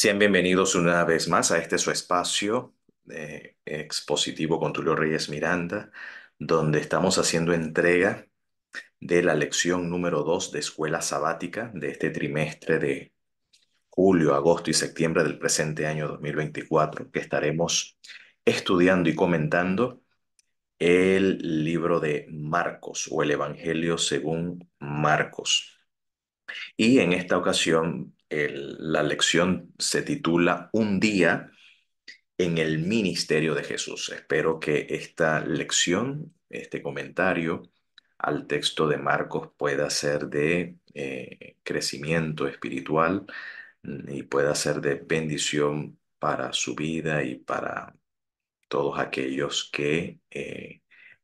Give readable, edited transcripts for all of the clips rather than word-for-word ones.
Sean bienvenidos una vez más a este su espacio expositivo con Tulio Reyes Miranda, donde estamos haciendo entrega de la lección número 2 de Escuela Sabática de este trimestre de julio, agosto y septiembre del presente año 2024, que estaremos estudiando y comentando el libro de Marcos o el Evangelio según Marcos. Y en esta ocasión la lección se titula Un día en el ministerio de Jesús. Espero que esta lección, este comentario al texto de Marcos pueda ser de crecimiento espiritual y pueda ser de bendición para su vida y para todos aquellos que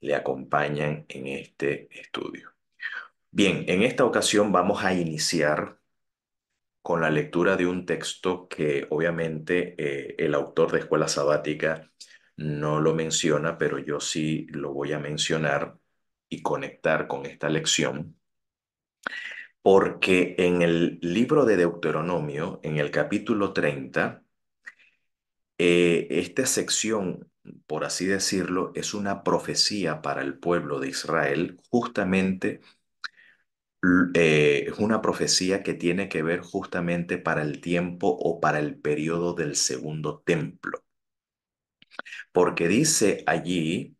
le acompañan en este estudio. Bien, en esta ocasión vamos a iniciar con la lectura de un texto que obviamente el autor de Escuela Sabática no lo menciona, pero yo sí lo voy a mencionar y conectar con esta lección, porque en el libro de Deuteronomio, en el capítulo 30, esta sección, por así decirlo, es una profecía para el pueblo de Israel, justamente es una profecía que tiene que ver justamente para el tiempo o para el periodo del segundo templo, porque dice allí,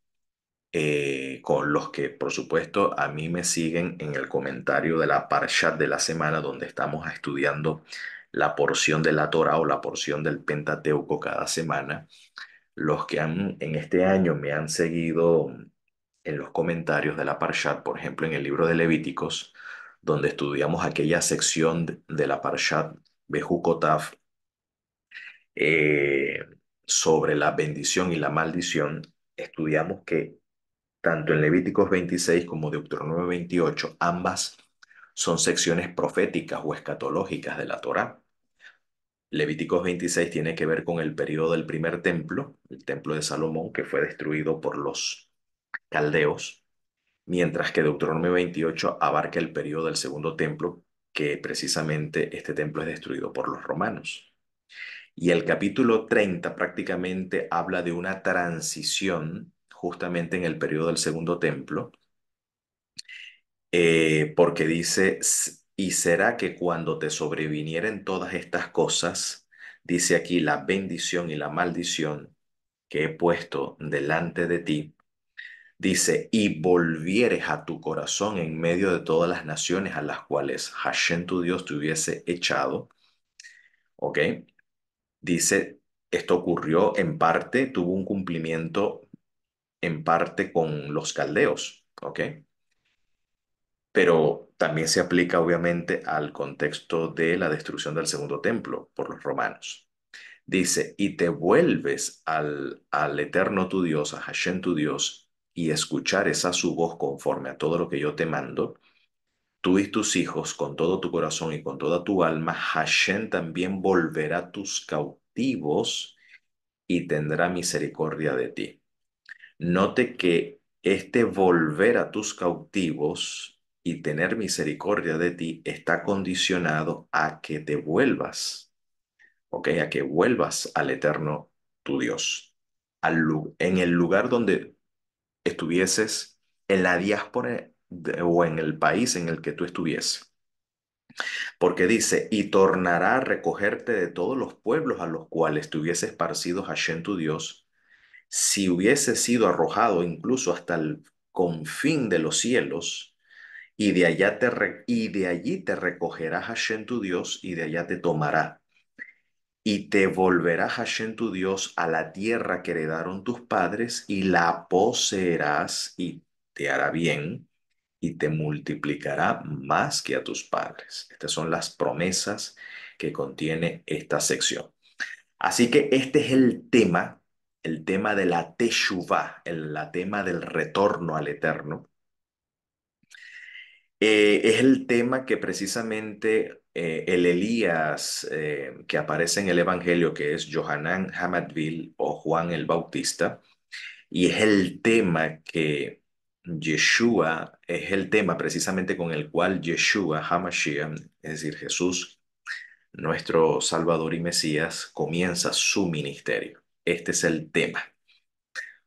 con los que por supuesto a mí me siguen en el comentario de la Parshat de la semana, donde estamos estudiando la porción de la Torah o la porción del Pentateuco cada semana. Los que en este año me han seguido en los comentarios de la Parshat, por ejemplo, en el libro de Levíticos, donde estudiamos aquella sección de la Parshat Bejucotav, eh, sobre la bendición y la maldición, estudiamos que tanto en Levíticos 26 como Deuteronomio 28, ambas son secciones proféticas o escatológicas de la Torá. Levíticos 26 tiene que ver con el periodo del primer templo, el templo de Salomón, que fue destruido por los caldeos, mientras que Deuteronomio 28 abarca el periodo del segundo templo, que precisamente este templo es destruido por los romanos. Y el capítulo 30 prácticamente habla de una transición justamente en el periodo del segundo templo, porque dice, y será que cuando te sobrevinieren todas estas cosas, dice aquí la bendición y la maldición que he puesto delante de ti, dice, y volvieres a tu corazón en medio de todas las naciones a las cuales Hashem tu Dios te hubiese echado, ¿ok? Dice, esto ocurrió en parte, tuvo un cumplimiento en parte con los caldeos, ¿ok? Pero también se aplica obviamente al contexto de la destrucción del segundo templo por los romanos. Dice, y te vuelves al eterno tu Dios, a Hashem tu Dios, y escuchares a su voz conforme a todo lo que yo te mando, tú y tus hijos con todo tu corazón y con toda tu alma, Hashem también volverá tus cautivos y tendrá misericordia de ti. Note que este volver a tus cautivos y tener misericordia de ti está condicionado a que te vuelvas, ¿ok? A que vuelvas al eterno tu Dios, en el lugar donde estuvieses, en la diáspora o en el país en el que tú estuvieses. Porque dice, y tornará a recogerte de todos los pueblos a los cuales te hubiese esparcido Hashem tu Dios, si hubiese sido arrojado incluso hasta el confín de los cielos, y de allí te recogerá Hashem tu Dios, y de allá te tomará. Y te volverá Hashem tu Dios a la tierra que heredaron tus padres, y la poseerás, y te hará bien, y te multiplicará más que a tus padres. Estas son las promesas que contiene esta sección. Así que este es el tema de la Teshuvah, el tema del retorno al Eterno. Es el tema que precisamente el Elías que aparece en el Evangelio, que es Johanan Hamadville o Juan el Bautista, y es el tema que Yeshua, es el tema precisamente con el cual Yeshua HaMashiach, es decir, Jesús, nuestro Salvador y Mesías comienza su ministerio. Este es el tema,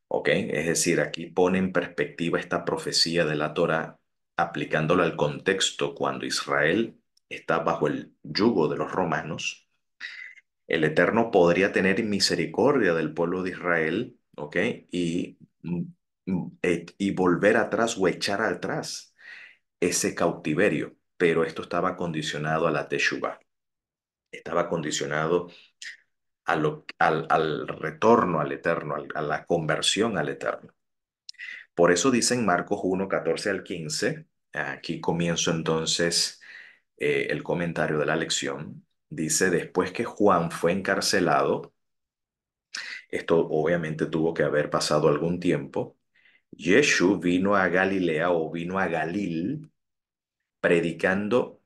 ¿ok? Es decir, aquí pone en perspectiva esta profecía de la Torá, aplicándola al contexto cuando Israel está bajo el yugo de los romanos. El Eterno podría tener misericordia del pueblo de Israel, ¿ok? Y volver atrás o echar atrás ese cautiverio, pero esto estaba condicionado a la Teshuvah, estaba condicionado al retorno al Eterno, a la conversión al Eterno. Por eso dicen Marcos 1, 14 al 15. Aquí comienzo entonces el comentario de la lección. Dice, después que Juan fue encarcelado, esto obviamente tuvo que haber pasado algún tiempo, Yeshu vino a Galilea o vino a Galil predicando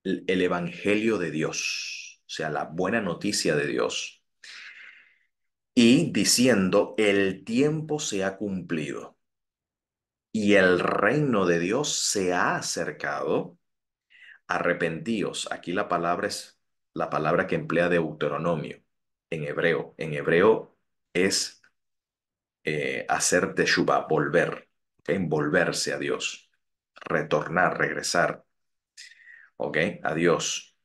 el evangelio de Dios, o sea, la buena noticia de Dios, y diciendo, el tiempo se ha cumplido y el reino de Dios se ha acercado. Arrepentíos. Aquí la palabra es la palabra que emplea Deuteronomio en hebreo. En hebreo es hacer teshuvah, volver, ¿ok? Volverse a Dios, retornar, regresar, ¿ok? A Dios.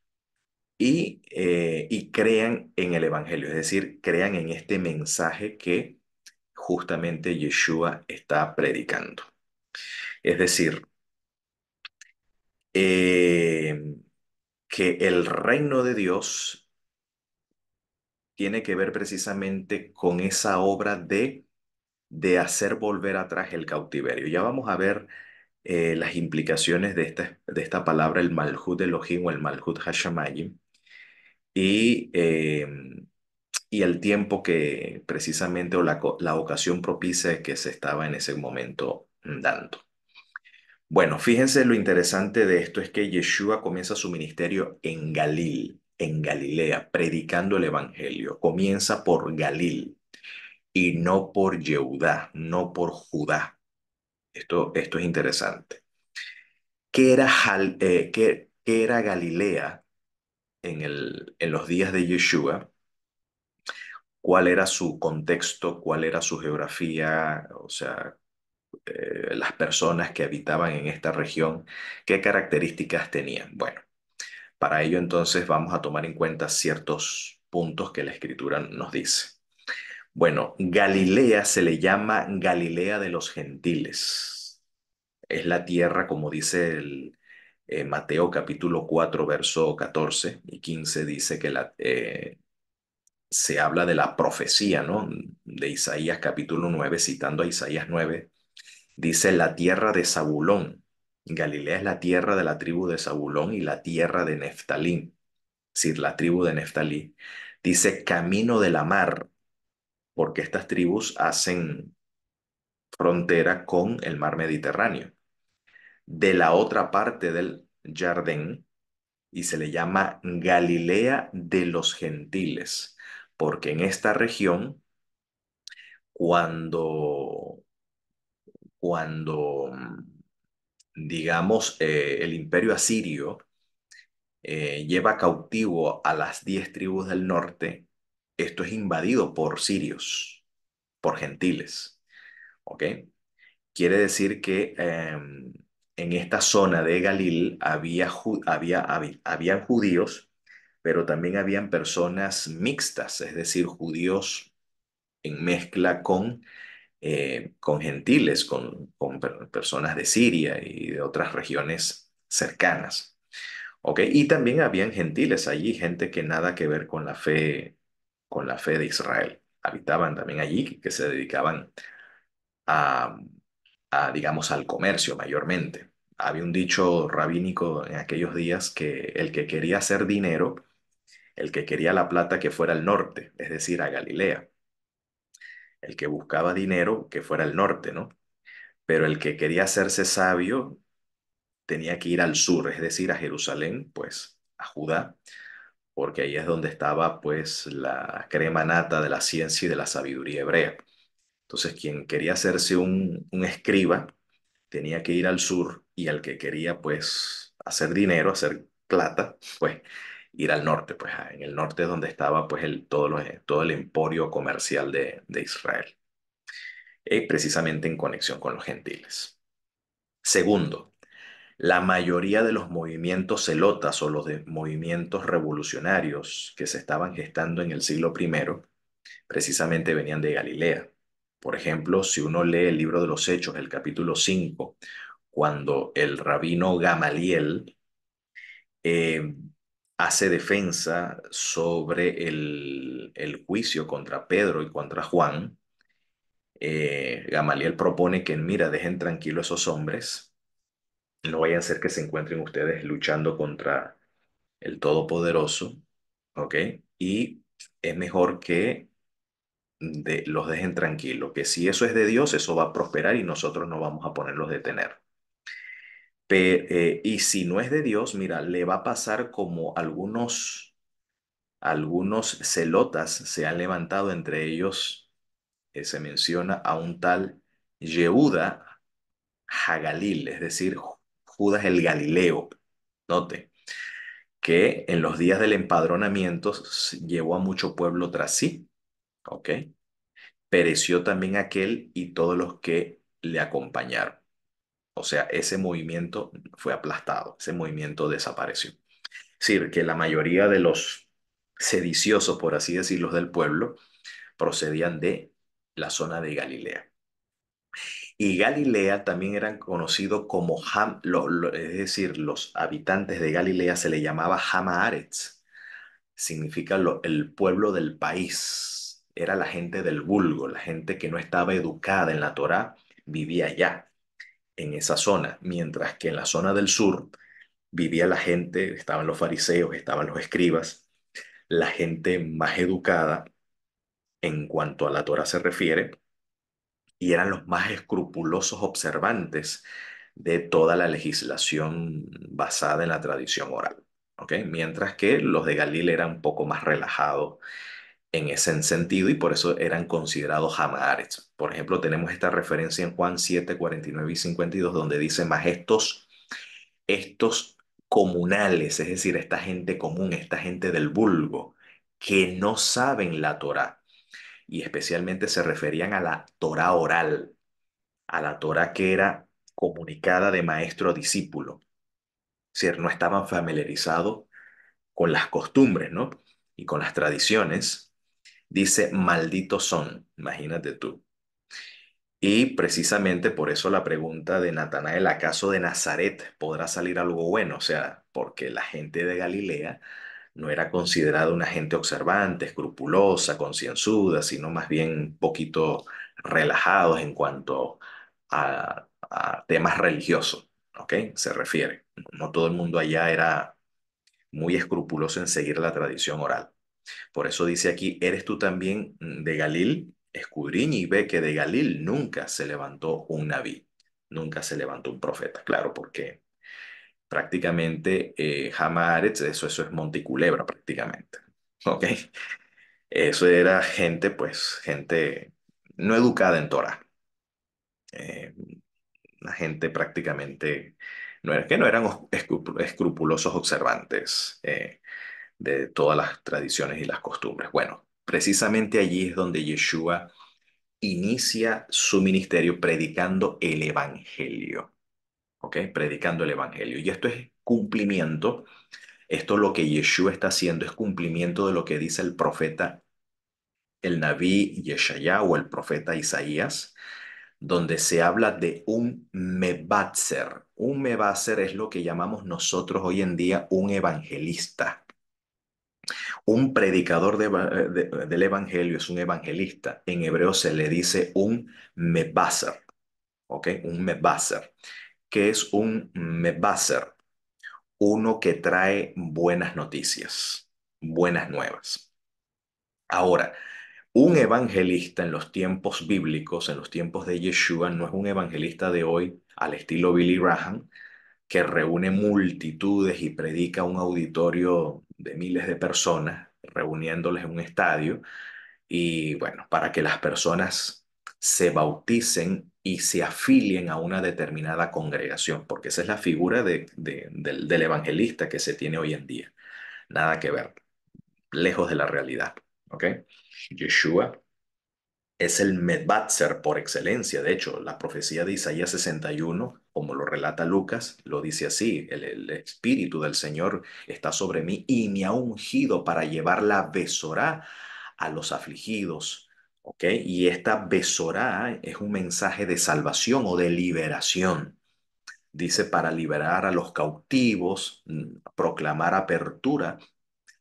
Y crean en el Evangelio, es decir, crean en este mensaje que justamente Yeshua está predicando. Es decir, eh, que el reino de Dios tiene que ver precisamente con esa obra de hacer volver atrás el cautiverio. Ya vamos a ver las implicaciones de esta palabra, el Malhut Elohim o el Malhut Hashamayim, y, eh, y el tiempo que precisamente o la ocasión propicia que se estaba en ese momento dando. Bueno, fíjense lo interesante de esto es que Yeshua comienza su ministerio en Galil, en Galilea, predicando el Evangelio. Comienza por Galil y no por Yehudá, no por Judá. Esto es interesante. ¿Qué era Galilea en los días de Yeshua? ¿Cuál era su contexto? ¿Cuál era su geografía? O sea, las personas que habitaban en esta región, ¿qué características tenían? Bueno, para ello entonces vamos a tomar en cuenta ciertos puntos que la escritura nos dice. Bueno, Galilea se le llama Galilea de los gentiles. Es la tierra, como dice Mateo capítulo 4 verso 14 y 15 dice que se habla de la profecía, ¿no? De Isaías capítulo 9 citando a Isaías 9 dice la tierra de Zabulón. Galilea es la tierra de la tribu de Zabulón y la tierra de Neftalí. Es decir, la tribu de Neftalí. Dice camino de la mar, porque estas tribus hacen frontera con el mar Mediterráneo. De la otra parte del Jardín, y se le llama Galilea de los gentiles, porque en esta región, cuando, cuando digamos, el imperio asirio lleva cautivo a las 10 tribus del norte, esto es invadido por sirios, por gentiles, ¿ok? Quiere decir que en esta zona de Galil habían judíos, pero también habían personas mixtas, es decir, judíos en mezcla con gentiles, con personas de Siria y de otras regiones cercanas. ¿Ok? Y también habían gentiles allí, gente que nada que ver con la fe de Israel. Habitaban también allí, que se dedicaban a, digamos, al comercio mayormente. Había un dicho rabínico en aquellos días que el que quería hacer dinero, el que quería la plata, que fuera al norte, es decir, a Galilea. El que buscaba dinero, que fuera al norte, ¿no? Pero el que quería hacerse sabio tenía que ir al sur, es decir, a Jerusalén, pues a Judá, porque ahí es donde estaba pues la crema nata de la ciencia y de la sabiduría hebrea. Entonces, quien quería hacerse un escriba tenía que ir al sur y al que quería pues hacer dinero, hacer plata, pues ir al norte, pues en el norte es donde estaba pues todo el emporio comercial de Israel, precisamente en conexión con los gentiles. Segundo, la mayoría de los movimientos celotas o los de movimientos revolucionarios que se estaban gestando en el siglo primero precisamente venían de Galilea. Por ejemplo, si uno lee el libro de los Hechos, el capítulo 5, cuando el rabino Gamaliel eh, hace defensa sobre el juicio contra Pedro y contra Juan, Gamaliel propone que, mira, dejen tranquilos a esos hombres, no vayan a ser que se encuentren ustedes luchando contra el Todopoderoso, ¿ok? Y es mejor que los dejen tranquilos, que si eso es de Dios, eso va a prosperar y nosotros no vamos a ponerlos a detener. Y si no es de Dios, mira, le va a pasar como algunos celotas se han levantado, entre ellos se menciona a un tal Yehuda Hagalil, es decir, Judas el Galileo. Note que en los días del empadronamiento llevó a mucho pueblo tras sí, ¿ok? Pereció también aquel y todos los que le acompañaron. O sea, ese movimiento fue aplastado, ese movimiento desapareció. Es decir, que la mayoría de los sediciosos, por así decirlo, del pueblo procedían de la zona de Galilea. Y Galilea también eran conocidos como es decir, los habitantes de Galilea se le llamaba Hamaretz, significa el pueblo del país. Era la gente del vulgo, la gente que no estaba educada en la Torá, vivía allá, en esa zona, mientras que en la zona del sur vivía la gente, estaban los fariseos, estaban los escribas, la gente más educada en cuanto a la Torá se refiere, y eran los más escrupulosos observantes de toda la legislación basada en la tradición oral. ¿Ok? Mientras que los de Galilea eran un poco más relajados en ese sentido y por eso eran considerados Hamaretz. Por ejemplo, tenemos esta referencia en Juan 7, 49 y 52, donde dice, más estos comunales, es decir, esta gente común, esta gente del vulgo, que no saben la Torá, y especialmente se referían a la Torá oral, a la Torá que era comunicada de maestro a discípulo. Es decir, no estaban familiarizados con las costumbres, ¿no? Y con las tradiciones. Dice, malditos son, imagínate tú. Y precisamente por eso la pregunta de Natanael, ¿acaso de Nazaret podrá salir algo bueno? O sea, porque la gente de Galilea no era considerada una gente observante, escrupulosa, concienzuda, sino más bien un poquito relajados en cuanto a temas religiosos, ¿ok? Se refiere. No todo el mundo allá era muy escrupuloso en seguir la tradición oral. Por eso dice aquí, ¿eres tú también de Galil? Escudriña y ve que de Galil nunca se levantó un nabí, nunca se levantó un profeta, claro, porque prácticamente Hamaretz, eso es Monticulebra prácticamente, ¿ok? Eso era gente, pues, gente no educada en Torah, eh, una gente prácticamente, que no eran escrupulosos observantes de todas las tradiciones y las costumbres. Bueno, precisamente allí es donde Yeshua inicia su ministerio predicando el Evangelio, ¿ok? Predicando el Evangelio. Y esto es cumplimiento, esto lo que Yeshua está haciendo es cumplimiento de lo que dice el profeta, el Naví Yeshaya o el profeta Isaías, donde se habla de un mebatzer. Un mebatzer es lo que llamamos nosotros hoy en día un evangelista. Un predicador del evangelio es un evangelista. En hebreo se le dice un mebaser, ¿ok? Un mebaser. ¿Qué es un mebaser? Uno que trae buenas noticias, buenas nuevas. Ahora, un evangelista en los tiempos bíblicos, en los tiempos de Yeshua, no es un evangelista de hoy al estilo Billy Graham, que reúne multitudes y predica a un auditorio de miles de personas, reuniéndoles en un estadio, y bueno, para que las personas se bauticen y se afilien a una determinada congregación, porque esa es la figura del evangelista que se tiene hoy en día. Nada que ver, lejos de la realidad. ¿Ok? Yeshua es el Medbatzer por excelencia. De hecho, la profecía de Isaías 61, como lo relata Lucas, lo dice así: el Espíritu del Señor está sobre mí y me ha ungido para llevar la besorá a los afligidos. ¿Ok? Y esta besorá es un mensaje de salvación o de liberación. Dice para liberar a los cautivos, proclamar apertura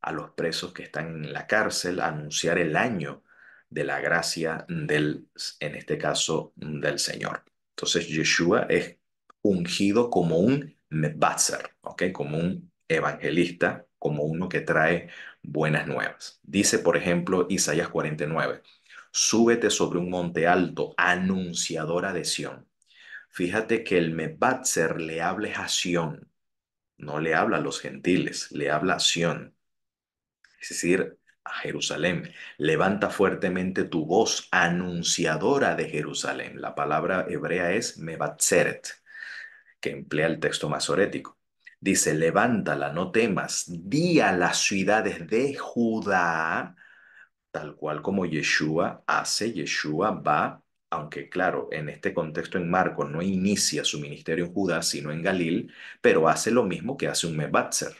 a los presos que están en la cárcel, anunciar el año de la gracia del, en este caso, del Señor. Entonces, Yeshua es ungido como un Mebazzer, ¿ok? Como un evangelista, como uno que trae buenas nuevas. Dice, por ejemplo, Isaías 49, súbete sobre un monte alto, anunciadora de Sión. Fíjate que el Mebazzer le habla a Sión, no le habla a los gentiles, le habla a Sión, es decir, a Jerusalén. Levanta fuertemente tu voz, anunciadora de Jerusalén. La palabra hebrea es mebatzeret, que emplea el texto masorético. Dice, levántala, no temas, di a las ciudades de Judá, tal cual como Yeshua hace. Yeshua va, aunque claro, en este contexto en Marcos no inicia su ministerio en Judá, sino en Galil, pero hace lo mismo que hace un Mebatzer.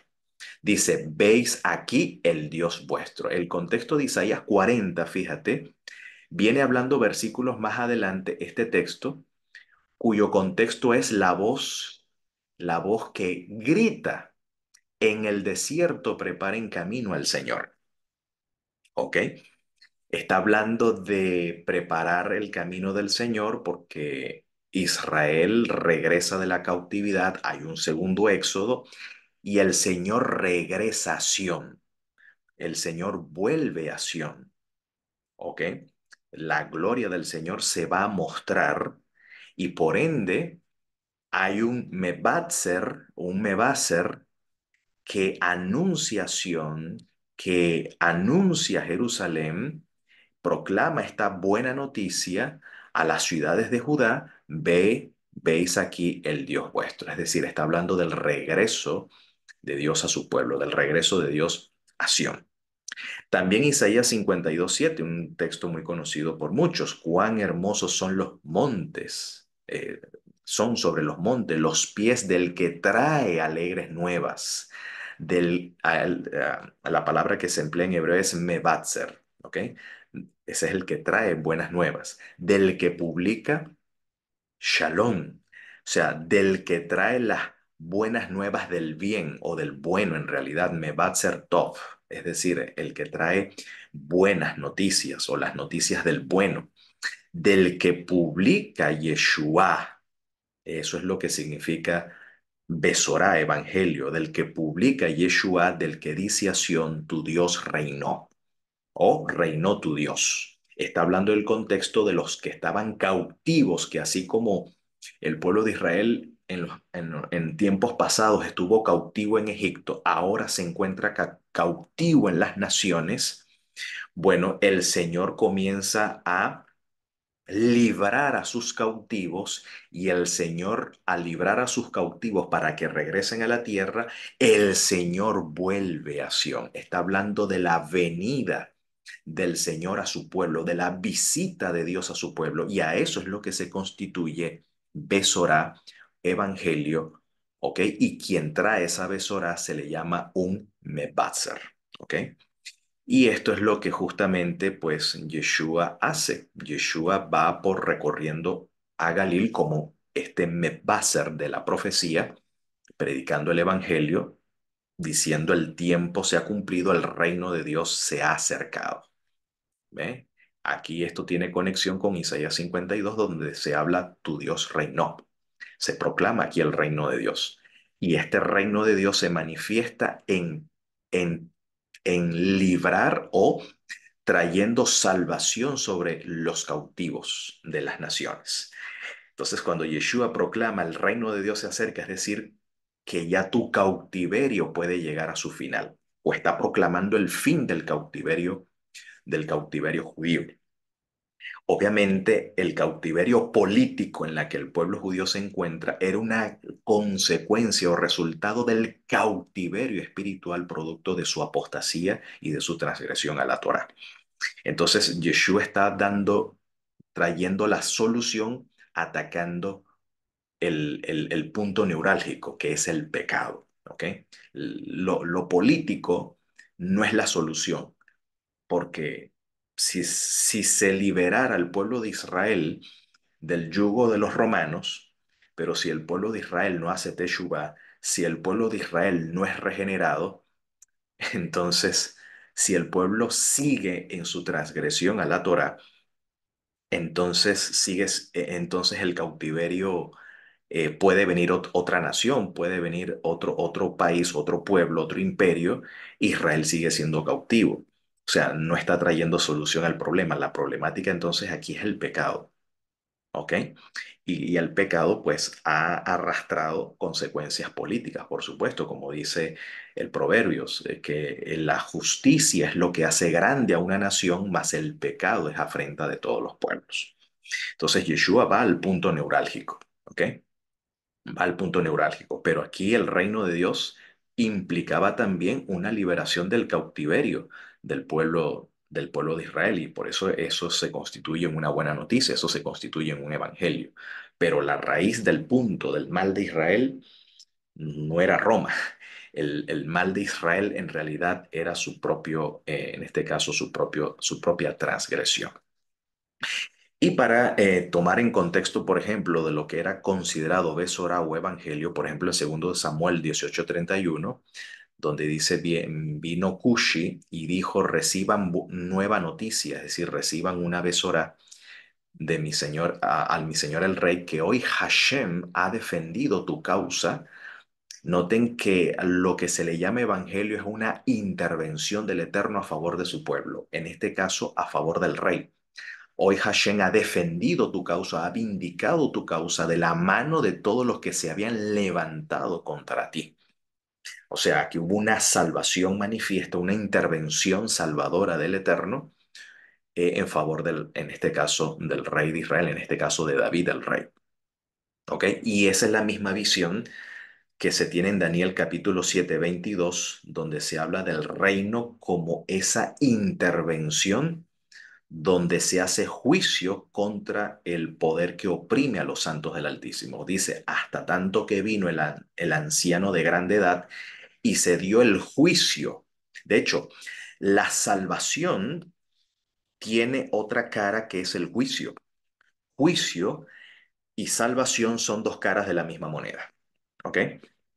Dice, veis aquí el Dios vuestro. El contexto de Isaías 40, fíjate, viene hablando versículos más adelante este texto, cuyo contexto es la voz que grita, en el desierto preparen camino al Señor. ¿Ok? Está hablando de preparar el camino del Señor porque Israel regresa de la cautividad, hay un segundo éxodo y el Señor regresa a Sión. El Señor vuelve a Sión, ¿ok? La gloria del Señor se va a mostrar y por ende hay un Mebatzer, un Mebaser que anuncia Sión, que anuncia Jerusalén, proclama esta buena noticia a las ciudades de Judá: veis aquí el Dios vuestro. Es decir, está hablando del regreso de Dios a su pueblo, del regreso de Dios a Sión. También Isaías 52:7, un texto muy conocido por muchos. Cuán hermosos son los montes, son sobre los montes los pies del que trae alegres nuevas. La palabra que se emplea en hebreo es mebatzer, ¿ok? Ese es el que trae buenas nuevas. Del que publica Shalom, o sea, del que trae las buenas nuevas del bien o del bueno, en realidad, Mebatzer Tov, es decir, el que trae buenas noticias o las noticias del bueno, del que publica Yeshua, eso es lo que significa Besorá, evangelio, del que publica Yeshua, del que dice a Sión, tu Dios reinó o reinó tu Dios. Está hablando del contexto de los que estaban cautivos, que así como el pueblo de Israel en tiempos pasados estuvo cautivo en Egipto, ahora se encuentra cautivo en las naciones. Bueno, el Señor comienza a librar a sus cautivos y el Señor, al librar a sus cautivos para que regresen a la tierra, el Señor vuelve a Sión. Está hablando de la venida del Señor a su pueblo, de la visita de Dios a su pueblo, y a eso es lo que se constituye Besorá, evangelio, ¿ok? Y quien trae esa Besorá se le llama un Mebatzer, ¿ok? Y esto es lo que justamente pues Yeshua hace. Yeshua va por recorriendo a Galil como este Mebaser de la profecía, predicando el evangelio, diciendo el tiempo se ha cumplido, el reino de Dios se ha acercado. ¿Ve? Aquí esto tiene conexión con Isaías 52, donde se habla tu Dios reinó. Se proclama aquí el reino de Dios. Y este reino de Dios se manifiesta en, en librar o trayendo salvación sobre los cautivos de las naciones. Entonces, cuando Yeshua proclama el reino de Dios se acerca, es decir, que ya tu cautiverio puede llegar a su final, o está proclamando el fin del cautiverio judío. Obviamente, el cautiverio político en la que el pueblo judío se encuentra era una consecuencia o resultado del cautiverio espiritual producto de su apostasía y de su transgresión a la Torá. Entonces, Yeshua está trayendo la solución atacando el punto neurálgico, que es el pecado, ¿ok? Lo político no es la solución, porque si se liberara al pueblo de Israel del yugo de los romanos, pero si el pueblo de Israel no hace teshuvá, si el pueblo de Israel no es regenerado, entonces, si el pueblo sigue en su transgresión a la Torá, entonces el cautiverio puede venir otra nación, puede venir otro país, otro pueblo, otro imperio. Israel sigue siendo cautivo. O sea, no está trayendo solución al problema. La problemática entonces aquí es el pecado, ¿ok? Y el pecado pues ha arrastrado consecuencias políticas, por supuesto, como dice el Proverbios, que la justicia es lo que hace grande a una nación, mas el pecado es afrenta de todos los pueblos. Entonces Yeshua va al punto neurálgico, ¿ok? Va al punto neurálgico, pero aquí el reino de Dios implicaba también una liberación del cautiverio del pueblo de Israel, y por eso se constituye en una buena noticia, eso se constituye en un evangelio. Pero la raíz del punto del mal de Israel no era Roma. El mal de Israel en realidad era en este caso, su propia transgresión. Y para tomar en contexto, por ejemplo, de lo que era considerado Besorá o Evangelio, por ejemplo, en 2 Samuel 18:31, donde dice, vino Cushi y dijo, reciban nueva noticia, es decir, reciban una Besorá de mi señor, al mi señor el rey, que hoy Hashem ha defendido tu causa. Noten que lo que se le llama evangelio es una intervención del Eterno a favor de su pueblo, en este caso a favor del rey. Hoy Hashem ha defendido tu causa, ha vindicado tu causa de la mano de todos los que se habían levantado contra ti. O sea, que hubo una salvación manifiesta, una intervención salvadora del Eterno en favor en este caso, del rey de Israel, en este caso de David el rey. ¿Ok? Y esa es la misma visión que se tiene en Daniel capítulo 7:22, donde se habla del reino como esa intervención donde se hace juicio contra el poder que oprime a los santos del Altísimo. Dice, hasta tanto que vino el anciano de grande edad y se dio el juicio. De hecho, la salvación tiene otra cara que es el juicio. Juicio y salvación son dos caras de la misma moneda. ¿Ok?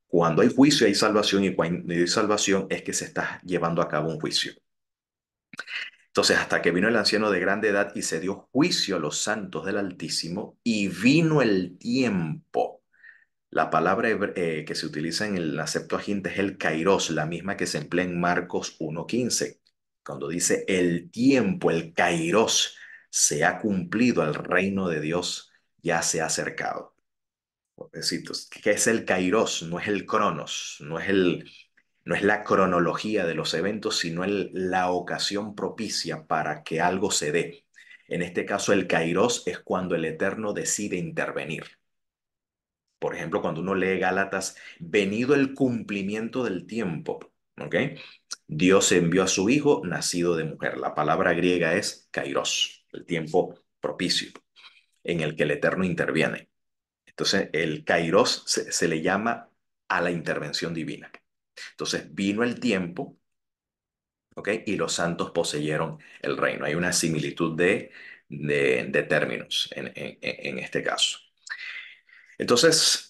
Cuando hay juicio hay salvación, y cuando hay salvación es que se está llevando a cabo un juicio. Entonces, hasta que vino el anciano de grande edad y se dio juicio a los santos del Altísimo, y vino el tiempo. La palabra que se utiliza en la Septuaginta es el kairos, la misma que se emplea en Marcos 1:15, cuando dice el tiempo, el kairos, se ha cumplido, el reino de Dios ya se ha acercado. Pobrecitos, ¿qué es el kairos? No es el cronos, no es la cronología de los eventos, sino la ocasión propicia para que algo se dé. En este caso, el kairos es cuando el Eterno decide intervenir. Por ejemplo, cuando uno lee Gálatas, venido el cumplimiento del tiempo, ¿ok? Dios envió a su Hijo nacido de mujer. La palabra griega es kairos, el tiempo propicio en el que el Eterno interviene. Entonces, el kairos se le llama a la intervención divina. Entonces, vino el tiempo, ¿ok? Y los santos poseyeron el reino. Hay una similitud de términos en este caso. Entonces,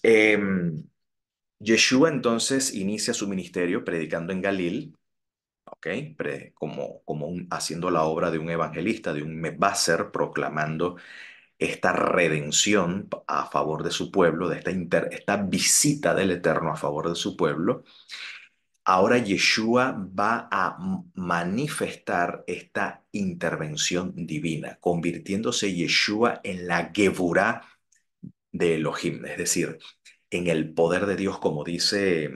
Yeshua entonces inicia su ministerio predicando en Galil, ¿ok? Haciendo la obra de un evangelista, de un mebaser, proclamando esta redención a favor de su pueblo, de esta visita del Eterno a favor de su pueblo. Ahora Yeshua va a manifestar esta intervención divina, convirtiéndose Yeshua en la Geburá de Elohim, es decir, en el poder de Dios, como dice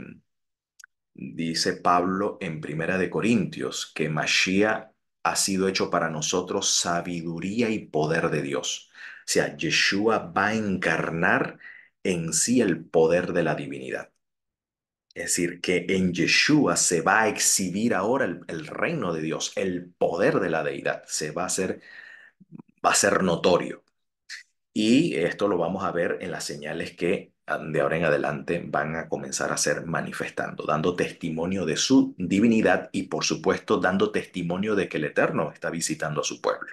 Pablo en Primera de Corintios, que Mashiach ha sido hecho para nosotros sabiduría y poder de Dios. O sea, Yeshua va a encarnar en sí el poder de la divinidad. Es decir, que en Yeshua se va a exhibir ahora el reino de Dios, el poder de la deidad, va a ser notorio. Y esto lo vamos a ver en las señales que de ahora en adelante van a comenzar a ser manifestando, dando testimonio de su divinidad y por supuesto dando testimonio de que el Eterno está visitando a su pueblo.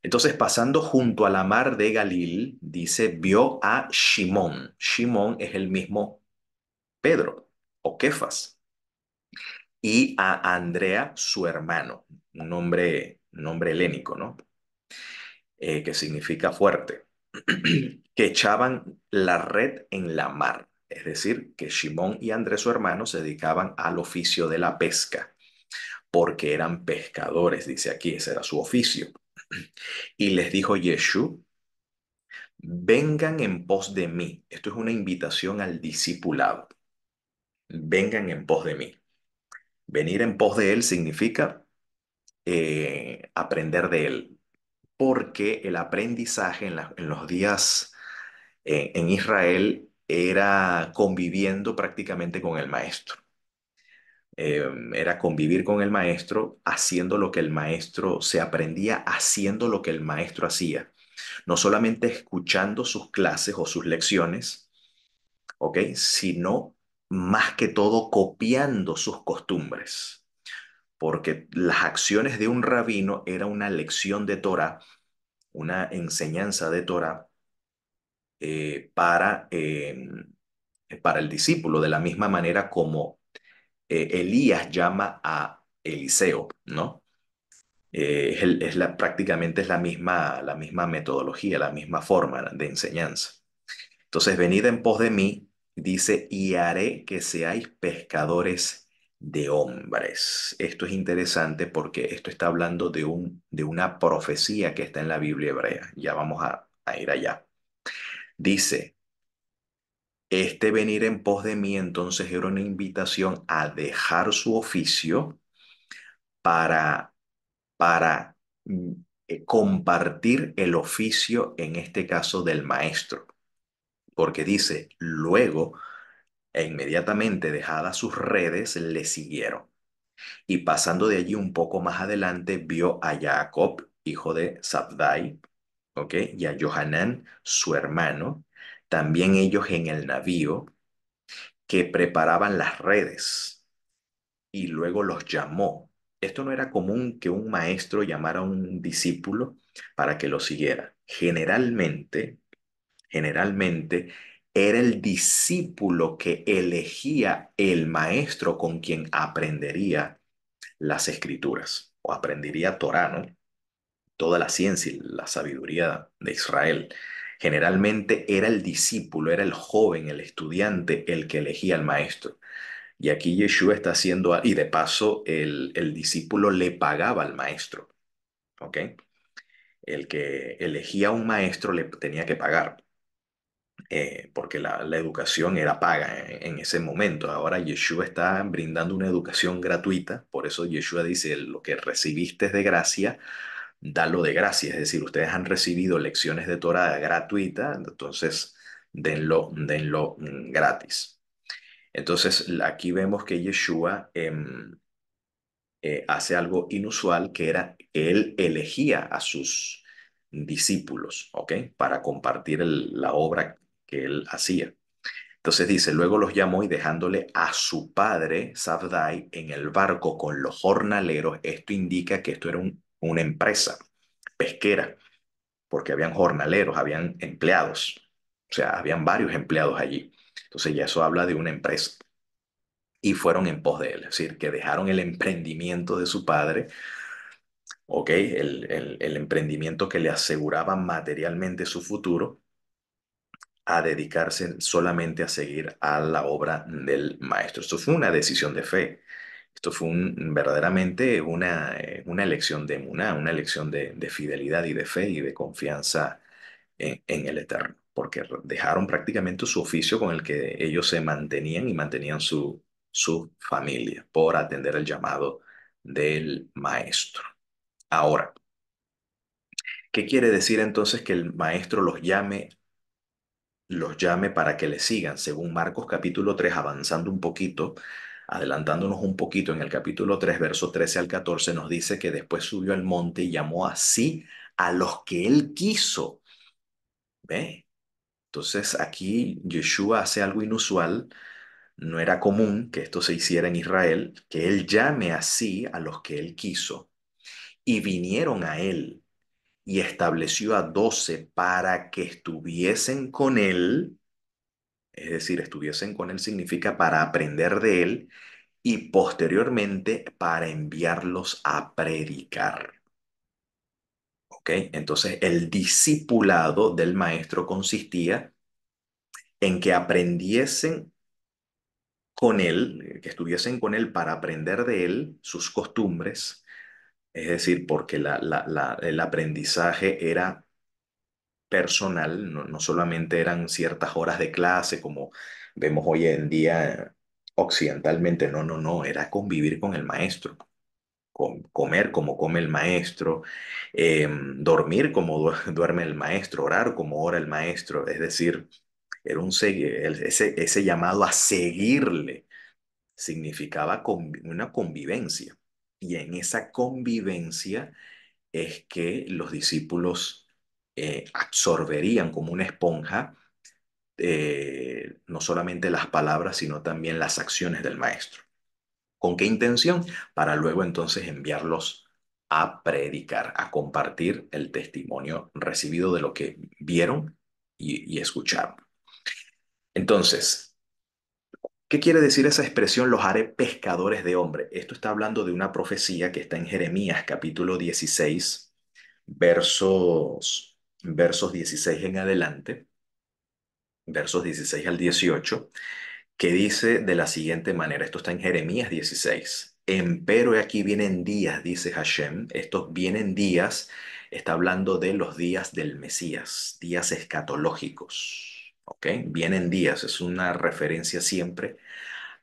Entonces, pasando junto a la mar de Galil, dice, vio a Shimón. Shimón es el mismo Pedro o Kefas y a Andrea, su hermano, un nombre helénico, ¿no? Que significa fuerte, que echaban la red en la mar. Es decir, que Shimón y Andrés, su hermano, se dedicaban al oficio de la pesca, porque eran pescadores, dice aquí, ese era su oficio. Y les dijo Yeshua, vengan en pos de mí. Esto es una invitación al discipulado. Vengan en pos de mí. Venir en pos de él significa aprender de él, porque el aprendizaje en los días en Israel era conviviendo prácticamente con el maestro. Era convivir con el maestro, haciendo lo que el maestro se aprendía, haciendo lo que el maestro hacía. No solamente escuchando sus clases o sus lecciones, ¿ok? Sino más que todo copiando sus costumbres. Porque las acciones de un rabino era una lección de Torah, una enseñanza de Torah para el discípulo, de la misma manera como Elías llama a Eliseo, ¿no? Prácticamente es la misma metodología, la misma forma de enseñanza. Entonces, venid en pos de mí, dice, y haré que seáis pescadores de hombres. Esto es interesante porque esto está hablando de una profecía que está en la Biblia hebrea. Ya vamos a ir allá. Dice, este venir en pos de mí entonces era una invitación a dejar su oficio para, para compartir el oficio, en este caso del maestro. Porque dice, luego e inmediatamente dejadas sus redes, le siguieron. Y pasando de allí un poco más adelante, vio a Jacob, hijo de Zabdai, ¿ok? Y a Johanán, su hermano, también ellos en el navío, que preparaban las redes y luego los llamó. Esto no era común que un maestro llamara a un discípulo para que lo siguiera. Generalmente era el discípulo que elegía el maestro con quien aprendería las escrituras o aprendería Torá, ¿no? Toda la ciencia y la sabiduría de Israel. Generalmente era el discípulo, era el joven, el estudiante, el que elegía al maestro. Y aquí Yeshua está haciendo, y de paso el discípulo le pagaba al maestro, ¿ok? El que elegía a un maestro le tenía que pagar, porque la educación era paga en ese momento. Ahora Yeshua está brindando una educación gratuita, por eso Yeshua dice, lo que recibiste de gracia, dalo de gracia. Es decir, ustedes han recibido lecciones de Torah gratuita, entonces denlo gratis. Entonces aquí vemos que Yeshua hace algo inusual, que era que él elegía a sus discípulos, ¿ok? Para compartir la obra que él hacía. Entonces dice, luego los llamó y dejándole a su padre, Sabdai, en el barco con los jornaleros, esto indica que esto era una empresa pesquera, porque habían jornaleros, habían empleados, o sea, habían varios empleados allí. Entonces ya eso habla de una empresa. Y fueron en pos de él, es decir, que dejaron el emprendimiento de su padre, ¿ok? El emprendimiento que le aseguraba materialmente su futuro, a dedicarse solamente a seguir a la obra del maestro. Esto fue una decisión de fe. Esto fue verdaderamente una elección de emuná, una elección de fidelidad y de fe y de confianza en el Eterno, porque dejaron prácticamente su oficio con el que ellos se mantenían y mantenían su familia por atender el llamado del maestro. Ahora, ¿qué quiere decir entonces que el maestro los llame para que le sigan? Según Marcos capítulo 3, avanzando un poquito, adelantándonos un poquito en el capítulo 3, verso 13 al 14, nos dice que después subió al monte y llamó así a los que él quiso. ¿Ve? Entonces aquí Yeshua hace algo inusual. No era común que esto se hiciera en Israel, que él llame así a los que él quiso. Y vinieron a él y estableció a 12 para que estuviesen con él. Es decir, estuviesen con él significa para aprender de él y posteriormente para enviarlos a predicar. ¿Ok? Entonces, el discipulado del maestro consistía en que aprendiesen con él, que estuviesen con él para aprender de él sus costumbres, es decir, porque el aprendizaje era personal, no solamente eran ciertas horas de clase como vemos hoy en día occidentalmente, no, era convivir con el maestro, comer como come el maestro, dormir como duerme el maestro, orar como ora el maestro, es decir, era ese llamado a seguirle significaba una convivencia. Y en esa convivencia es que los discípulos absorberían como una esponja no solamente las palabras, sino también las acciones del maestro. ¿Con qué intención? Para luego entonces enviarlos a predicar, a compartir el testimonio recibido de lo que vieron y escucharon. Entonces, ¿qué quiere decir esa expresión? Los haré pescadores de hombre. Esto está hablando de una profecía que está en Jeremías capítulo 16, versos 16 en adelante, versos 16 al 18, que dice de la siguiente manera, esto está en Jeremías 16. Empero aquí vienen días, dice Hashem, estos vienen días, está hablando de los días del Mesías, días escatológicos, ¿ok? Vienen días, es una referencia siempre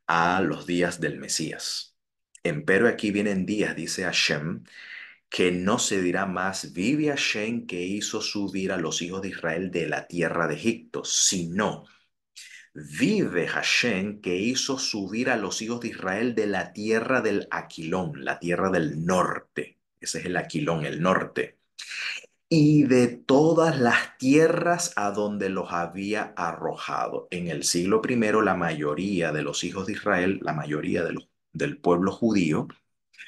a los días del Mesías. Empero aquí vienen días, dice Hashem, que no se dirá más, vive Hashem que hizo subir a los hijos de Israel de la tierra de Egipto, sino vive Hashem que hizo subir a los hijos de Israel de la tierra del Aquilón, la tierra del norte. Ese es el Aquilón, el norte. Y de todas las tierras a donde los había arrojado. En el siglo primero, la mayoría de los hijos de Israel, la mayoría del pueblo judío,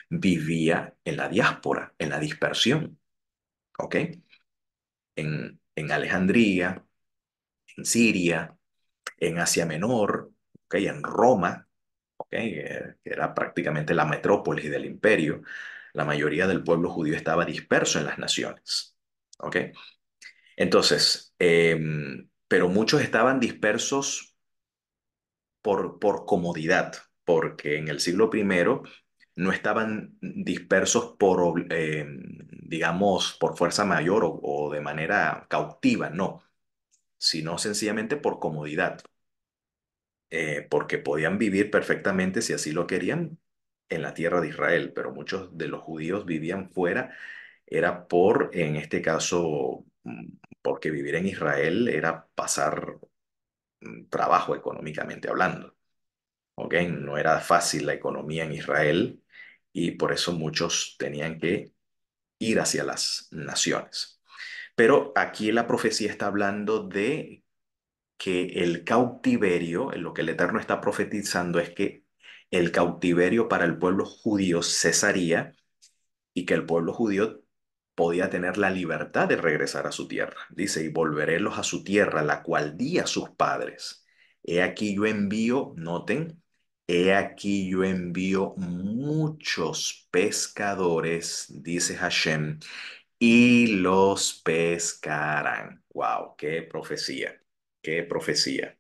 vivía en la diáspora, en la dispersión. ¿Ok? En Alejandría, en Siria, en Asia Menor, ¿ok? En Roma, ¿ok? Que era prácticamente la metrópolis del imperio. La mayoría del pueblo judío estaba disperso en las naciones. ¿Ok? Entonces, pero muchos estaban dispersos por comodidad, porque en el siglo primero no estaban dispersos digamos, por fuerza mayor o de manera cautiva, no, sino sencillamente por comodidad, porque podían vivir perfectamente, si así lo querían, en la tierra de Israel, pero muchos de los judíos vivían fuera, era en este caso, porque vivir en Israel era pasar trabajo económicamente hablando. ¿Ok? No era fácil la economía en Israel y por eso muchos tenían que ir hacia las naciones. Pero aquí la profecía está hablando de que el cautiverio, lo que el Eterno está profetizando es que el cautiverio para el pueblo judío cesaría y que el pueblo judío podía tener la libertad de regresar a su tierra. Dice, y volverélos a su tierra, la cual di a sus padres. He aquí yo envío, noten, he aquí yo envío muchos pescadores, dice Hashem, y los pescarán. Wow, qué profecía, qué profecía.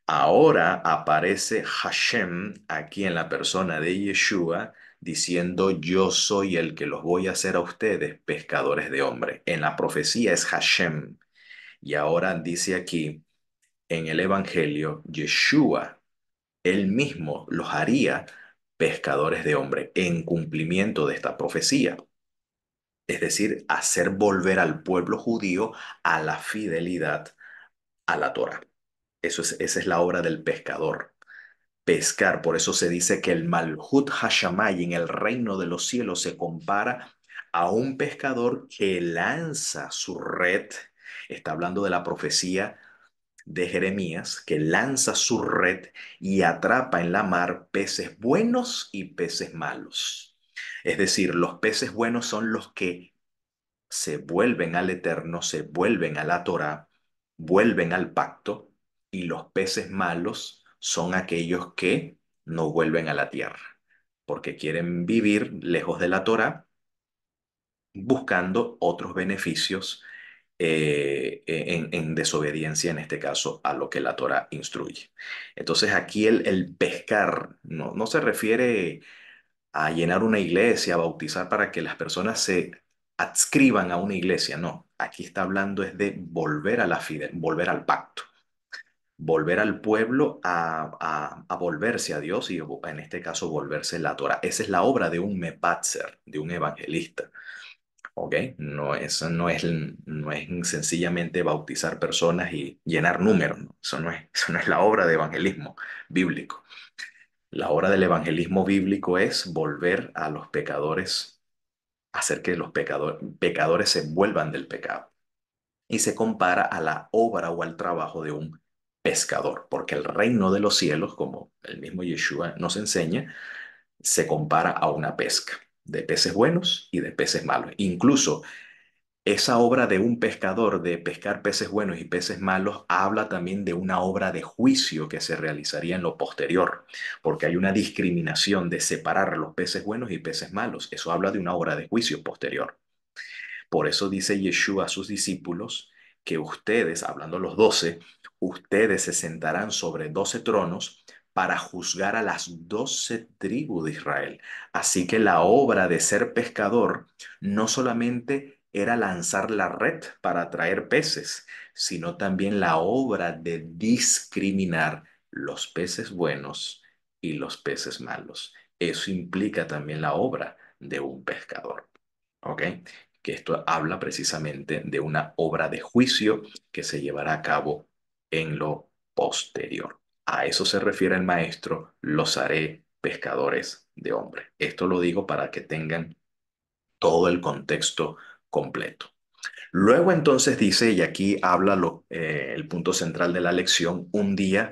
Ahora aparece Hashem aquí en la persona de Yeshua diciendo yo soy el que los voy a hacer a ustedes pescadores de hombre. En la profecía es Hashem y ahora dice aquí en el Evangelio Yeshua, él mismo los haría pescadores de hombre en cumplimiento de esta profecía. es decir, hacer volver al pueblo judío a la fidelidad a la Torá. Esa es la obra del pescador. Pescar, por eso se dice que el Malhut Hashamay en el reino de los cielos se compara a un pescador que lanza su red. Está hablando de la profecía de Jeremías, que lanza su red y atrapa en la mar peces buenos y peces malos. Es decir, los peces buenos son los que se vuelven al Eterno, se vuelven a la Torá, vuelven al pacto, y los peces malos son aquellos que no vuelven a la tierra, porque quieren vivir lejos de la Torá, buscando otros beneficios en desobediencia, en este caso, a lo que la Torá instruye. Entonces aquí el pescar no se refiere a llenar una iglesia, a bautizar para que las personas se adscriban a una iglesia. No, aquí está hablando es de volver a la volver al pacto, volver al pueblo a volverse a Dios y en este caso volverse la Torah. Esa es la obra de un mepatzer, de un evangelista. ¿Ok? No es sencillamente bautizar personas y llenar números, ¿no? Eso no es la obra de evangelismo bíblico. La obra del evangelismo bíblico es volver a los pecadores, hacer que los pecadores se vuelvan del pecado. Y se compara a la obra o al trabajo de un pescador, porque el reino de los cielos, como el mismo Yeshua nos enseña, se compara a una pesca de peces buenos y de peces malos. Incluso esa obra de un pescador, de pescar peces buenos y peces malos, habla también de una obra de juicio que se realizaría en lo posterior, porque hay una discriminación de separar los peces buenos y peces malos. Eso habla de una obra de juicio posterior. Por eso dice Yeshua a sus discípulos que ustedes, hablando los 12, ustedes se sentarán sobre 12 tronos para juzgar a las 12 tribus de Israel. Así que la obra de ser pescador no solamente era lanzar la red para atraer peces, sino también la obra de discriminar los peces buenos y los peces malos. Eso implica también la obra de un pescador. ¿Ok? Que esto habla precisamente de una obra de juicio que se llevará a cabo en lo posterior. A eso se refiere el maestro, los haré pescadores de hombres. Esto lo digo para que tengan todo el contexto completo. Luego entonces dice, y aquí habla el punto central de la lección, un día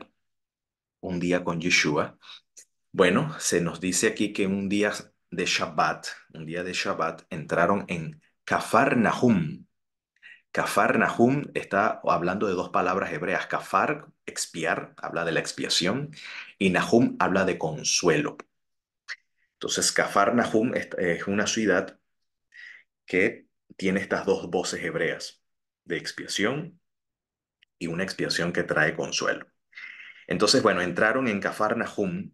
con Yeshua. Bueno, se nos dice aquí que un día de Shabbat, entraron en Kafar Nahum. Kafar Nahum está hablando de dos palabras hebreas. Kafar, expiar, habla de la expiación, y Nahum habla de consuelo. Entonces, Kafar Nahum es una ciudad que tiene estas dos voces hebreas, de expiación y una expiación que trae consuelo. Entonces, bueno, entraron en Kafar Nahum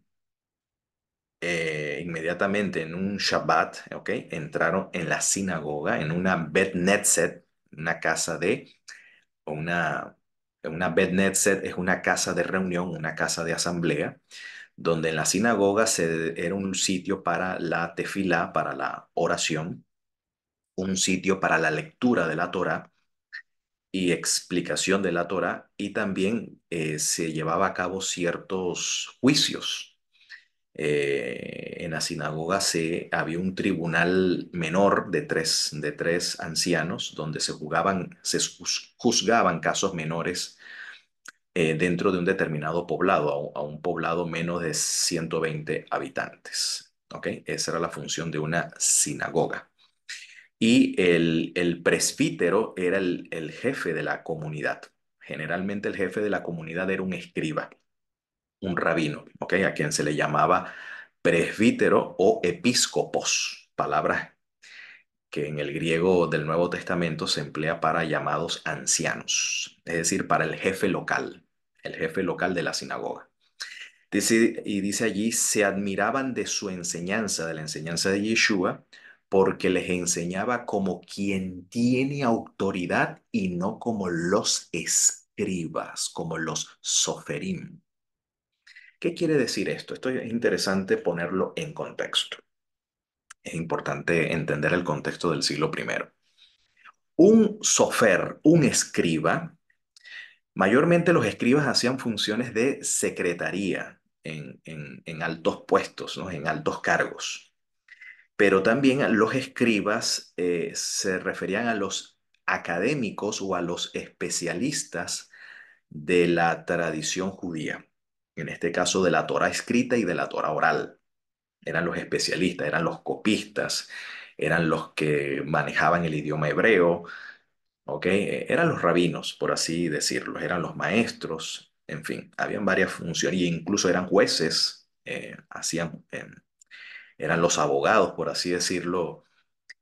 inmediatamente en un Shabbat, ¿ok? Entraron en la sinagoga, en una Bet Netzet, una casa de, una, una Bet Netzet es una casa de reunión, una casa de asamblea, donde en la sinagoga era un sitio para la tefilá, para la oración, un sitio para la lectura de la Torá y explicación de la Torá, y también se llevaba a cabo ciertos juicios. En la sinagoga había un tribunal menor de tres ancianos donde juzgaban casos menores dentro de un determinado poblado, a un poblado menos de 120 habitantes. ¿Ok? Esa era la función de una sinagoga. Y el presbítero era el jefe de la comunidad. Generalmente el jefe de la comunidad era un escriba, un rabino, ¿ok? A quien se le llamaba presbítero o episcopos, palabras que en el griego del Nuevo Testamento se emplea para llamados ancianos, es decir, para el jefe local de la sinagoga. Y dice allí, se admiraban de su enseñanza, de la enseñanza de Yeshua, porque les enseñaba como quien tiene autoridad y no como los escribas, como los soferim. ¿Qué quiere decir esto? Esto es interesante ponerlo en contexto. Es importante entender el contexto del siglo primero. Un sofer, un escriba, mayormente los escribas hacían funciones de secretaría en altos puestos, ¿no? En altos cargos. Pero también los escribas se referían a los académicos o a los especialistas de la tradición judía, en este caso de la Torá escrita y de la Torá oral. Eran los especialistas, eran los copistas, eran los que manejaban el idioma hebreo, ¿ok? Eran los rabinos, por así decirlo, eran los maestros, en fin, habían varias funciones, e incluso eran jueces, eran los abogados, por así decirlo,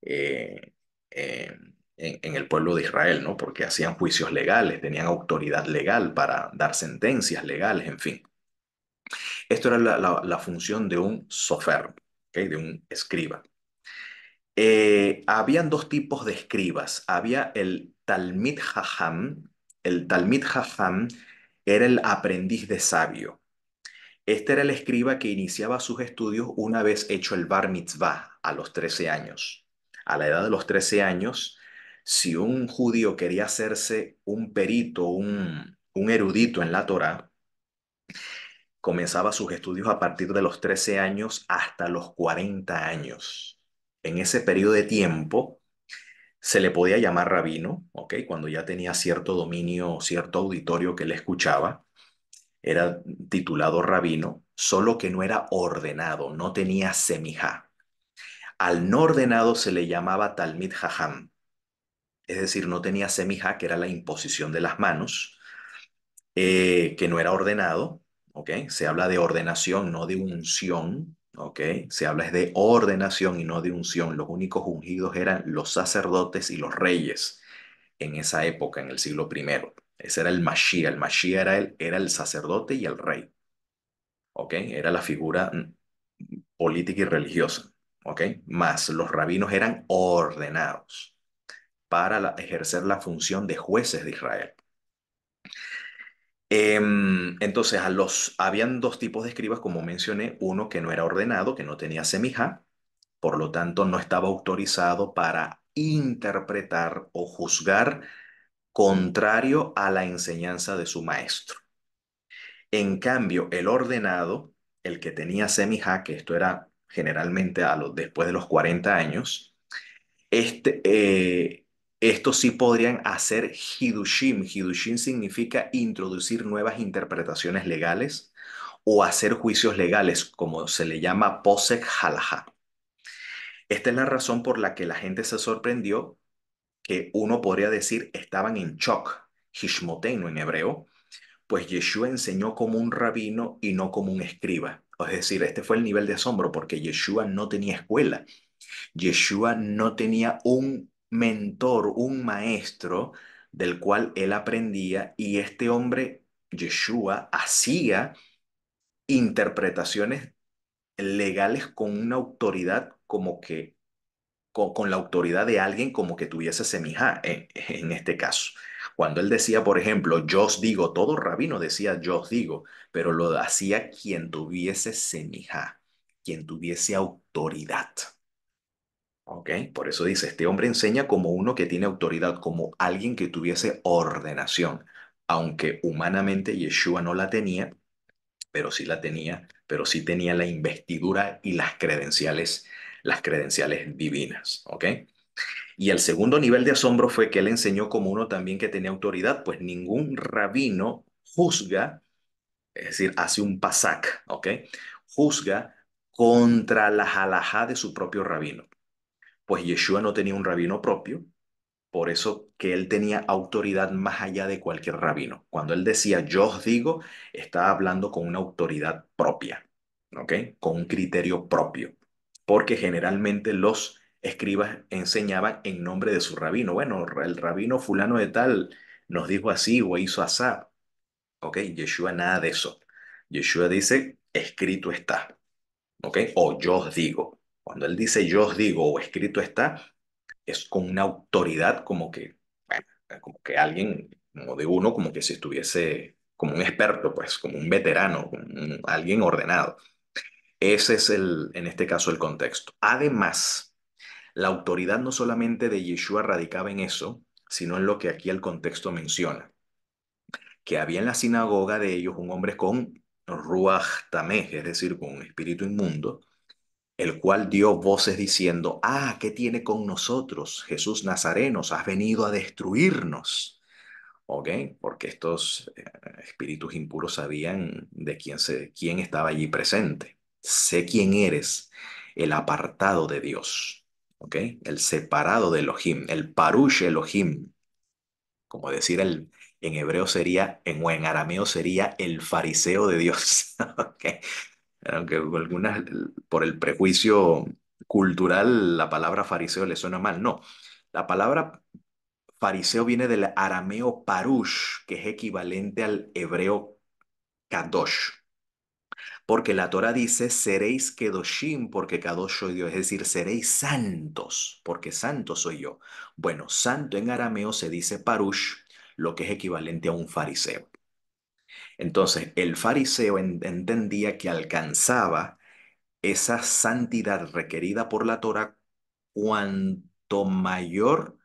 eh, en el pueblo de Israel, ¿no? Porque hacían juicios legales, tenían autoridad legal para dar sentencias legales, en fin. Esto era la función de un sofer, ¿ok? De un escriba. Habían dos tipos de escribas. Había el Talmid Jajam. El Talmid Jajam era el aprendiz de sabio. Este era el escriba que iniciaba sus estudios una vez hecho el Bar Mitzvah a los 13 años. A la edad de los 13 años, si un judío quería hacerse un perito, un erudito en la Torá, comenzaba sus estudios a partir de los 13 años hasta los 40 años. En ese periodo de tiempo se le podía llamar rabino, ¿ok? Cuando ya tenía cierto dominio, cierto auditorio que le escuchaba, era titulado rabino, solo que no era ordenado, no tenía semijá. Al no ordenado se le llamaba talmid jajam, es decir, no tenía semijá, que era la imposición de las manos, que no era ordenado, ¿ok? Se habla de ordenación, no de unción, ¿ok? Se habla es de ordenación y no de unción. Los únicos ungidos eran los sacerdotes y los reyes en esa época, en el siglo primero. Ese era el Mashiach. El Mashiach era el sacerdote y el rey, ¿ok? Era la figura política y religiosa, ¿ok? Más los rabinos eran ordenados para ejercer la función de jueces de Israel. Entonces, habían dos tipos de escribas, como mencioné, uno que no era ordenado, que no tenía semijá, por lo tanto no estaba autorizado para interpretar o juzgar contrario a la enseñanza de su maestro. En cambio, el ordenado, el que tenía semijá, que esto era generalmente después de los 40 años, este, estos sí podrían hacer hidushim. Hidushim significa introducir nuevas interpretaciones legales o hacer juicios legales, como se le llama posek halajá. Esta es la razón por la que la gente se sorprendió que uno podría decir estaban en shock, hishmoteno en hebreo, pues Yeshua enseñó como un rabino y no como un escriba. Es decir, este fue el nivel de asombro porque Yeshua no tenía escuela. Yeshua no tenía un mentor, un maestro del cual él aprendía y este hombre, Yeshua, hacía interpretaciones legales con una autoridad como que, con la autoridad de alguien como que tuviese semijá en este caso. Cuando él decía, por ejemplo, yo os digo, todo rabino decía yo os digo, pero lo hacía quien tuviese semijá, quien tuviese autoridad. ¿Ok? Por eso dice, este hombre enseña como uno que tiene autoridad, como alguien que tuviese ordenación, aunque humanamente Yeshua no la tenía, pero sí tenía la investidura y las credenciales divinas, ¿ok? Y el segundo nivel de asombro fue que él enseñó como uno también que tenía autoridad, pues ningún rabino juzga, es decir, hace un pasak, ¿ok? Juzga contra la halajá de su propio rabino. Pues Yeshua no tenía un rabino propio, por eso que él tenía autoridad más allá de cualquier rabino. Cuando él decía yo os digo, estaba hablando con una autoridad propia, ¿ok? Con un criterio propio, porque generalmente los escribas enseñaban en nombre de su rabino. Bueno, el rabino fulano de tal nos dijo así o hizo asá, ¿ok? Yeshua nada de eso. Yeshua dice, escrito está, ¿ok? O yo os digo. Cuando él dice yo os digo o escrito está, es con una autoridad como que, bueno, como que alguien, como de uno, como que si estuviese como un experto, pues, como un veterano, como alguien ordenado. Ese es en este caso, el contexto. Además, la autoridad no solamente de Yeshua radicaba en eso, sino en lo que aquí el contexto menciona, que había en la sinagoga de ellos un hombre con Ruach Tameh, es decir, con un espíritu inmundo, el cual dio voces diciendo, ah, ¿qué tiene con nosotros, Jesús Nazarenos? Has venido a destruirnos. ¿Ok? Porque estos espíritus impuros sabían de quién estaba allí presente. Sé quién eres, el apartado de Dios. ¿Ok? El separado de Elohim, el Parush Elohim, como decir en hebreo sería, o en arameo sería el fariseo de Dios. ¿Ok? Aunque algunas, por el prejuicio cultural, la palabra fariseo le suena mal. No, la palabra fariseo viene del arameo parush, que es equivalente al hebreo kadosh, porque la Torah dice, seréis kedoshim, porque kadosh soy Dios, es decir, seréis santos, porque santo soy yo. Bueno, santo en arameo se dice parush, lo que es equivalente a un fariseo. Entonces, el fariseo entendía que alcanzaba esa santidad requerida por la Torah cuanto mayor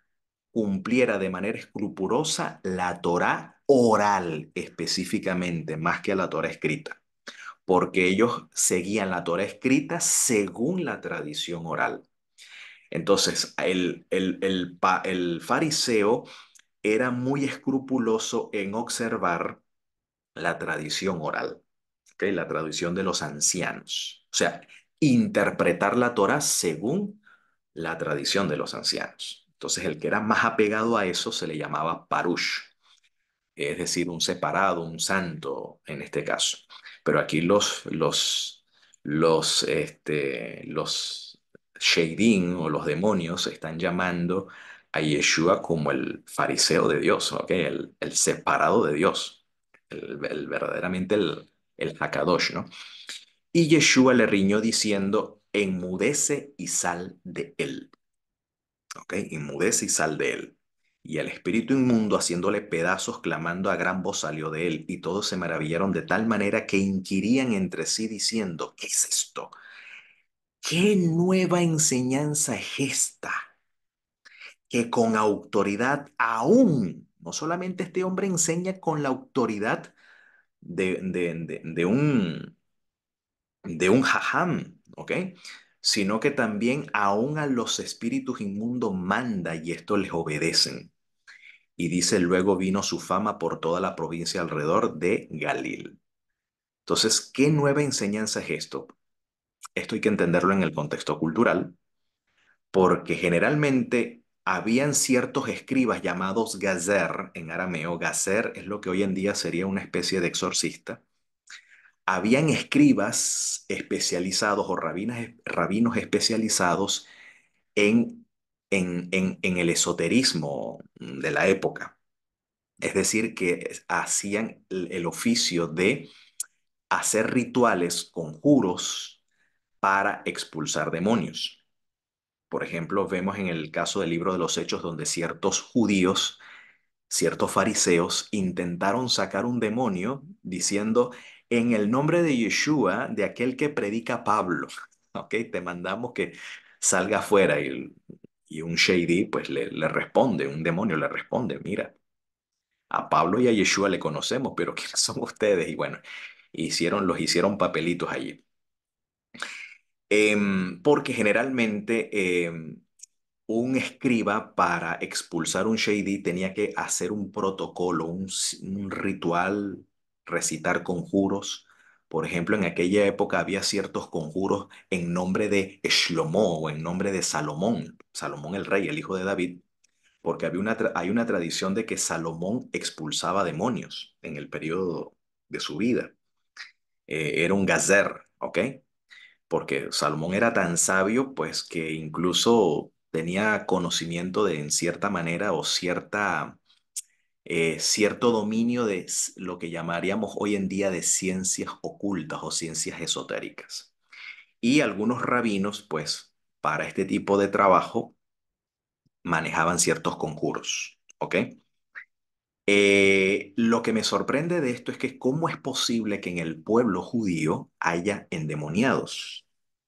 cumpliera de manera escrupulosa la Torá oral específicamente, más que a la Torá escrita, porque ellos seguían la Torá escrita según la tradición oral. Entonces, el fariseo era muy escrupuloso en observar la tradición oral, ¿ok? La tradición de los ancianos. O sea, interpretar la Torá según la tradición de los ancianos. Entonces, el que era más apegado a eso se le llamaba parush, es decir, un separado, un santo en este caso. Pero aquí los sheidim o los demonios están llamando a Yeshua como el fariseo de Dios, ¿ok? El separado de Dios, verdaderamente el Hakadosh, ¿no? Y Yeshua le riñó diciendo, enmudece y sal de él. ¿Ok? Inmudece y sal de él. Y el espíritu inmundo, haciéndole pedazos, clamando a gran voz, salió de él. Y todos se maravillaron de tal manera que inquirían entre sí diciendo, ¿qué es esto? ¿Qué nueva enseñanza es esta? Que con autoridad aún, no solamente este hombre enseña con la autoridad de un jajam, ¿ok? Sino que también aún a los espíritus inmundos manda y estos les obedecen. Y dice, luego vino su fama por toda la provincia alrededor de Galil. Entonces, ¿qué nueva enseñanza es esto? Esto hay que entenderlo en el contexto cultural, porque generalmente habían ciertos escribas llamados gazer en arameo. Gazer es lo que hoy en día sería una especie de exorcista. Habían escribas especializados o rabinos especializados en, en el esoterismo de la época. Es decir, que hacían el oficio de hacer rituales, conjuros para expulsar demonios. Por ejemplo, vemos en el caso del libro de los Hechos donde ciertos judíos, ciertos fariseos intentaron sacar un demonio diciendo, en el nombre de Yeshua, de aquel que predica Pablo, ¿ok? Te mandamos que salga afuera y un shady pues le responde, un demonio le responde, mira. A Pablo y a Yeshua le conocemos, pero ¿quiénes son ustedes? Y bueno, los hicieron papelitos allí. Porque generalmente un escriba para expulsar un Shady tenía que hacer un protocolo, un ritual, recitar conjuros. Por ejemplo, en aquella época había ciertos conjuros en nombre de Shlomo o en nombre de Salomón, Salomón el rey, el hijo de David, porque hay una tradición de que Salomón expulsaba demonios en el periodo de su vida. Era un gazer, ¿ok? Porque Salomón era tan sabio, pues que incluso tenía conocimiento de, en cierta manera, o cierto dominio de lo que llamaríamos hoy en día de ciencias ocultas o ciencias esotéricas. Y algunos rabinos, pues, para este tipo de trabajo, manejaban ciertos conjuros, ¿ok? Lo que me sorprende de esto es que cómo es posible que en el pueblo judío haya endemoniados.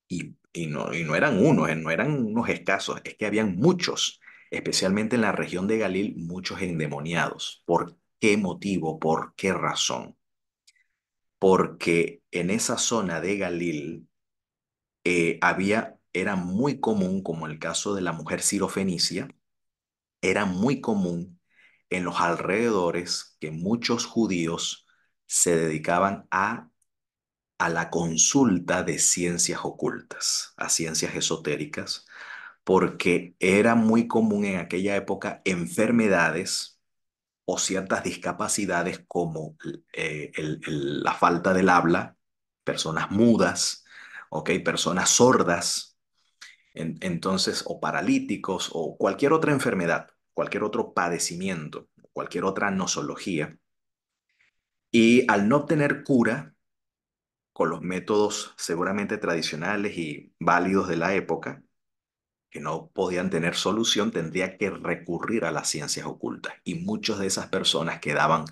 Y no eran unos, no eran unos escasos, es que habían muchos, especialmente en la región de Galil, muchos endemoniados. ¿Por qué motivo? ¿Por qué razón? Porque en esa zona de Galil era muy común, como el caso de la mujer sirofenicia, era muy común en los alrededores que muchos judíos se dedicaban a la consulta de ciencias ocultas, a ciencias esotéricas, porque era muy común en aquella época enfermedades o ciertas discapacidades como la falta del habla, personas mudas, ¿ok? Personas sordas, entonces, o paralíticos, o cualquier otra enfermedad, cualquier otro padecimiento, cualquier otra nosología. Y al no tener cura, con los métodos seguramente tradicionales y válidos de la época, que no podían tener solución, tendría que recurrir a las ciencias ocultas. Y muchas de esas personas quedaban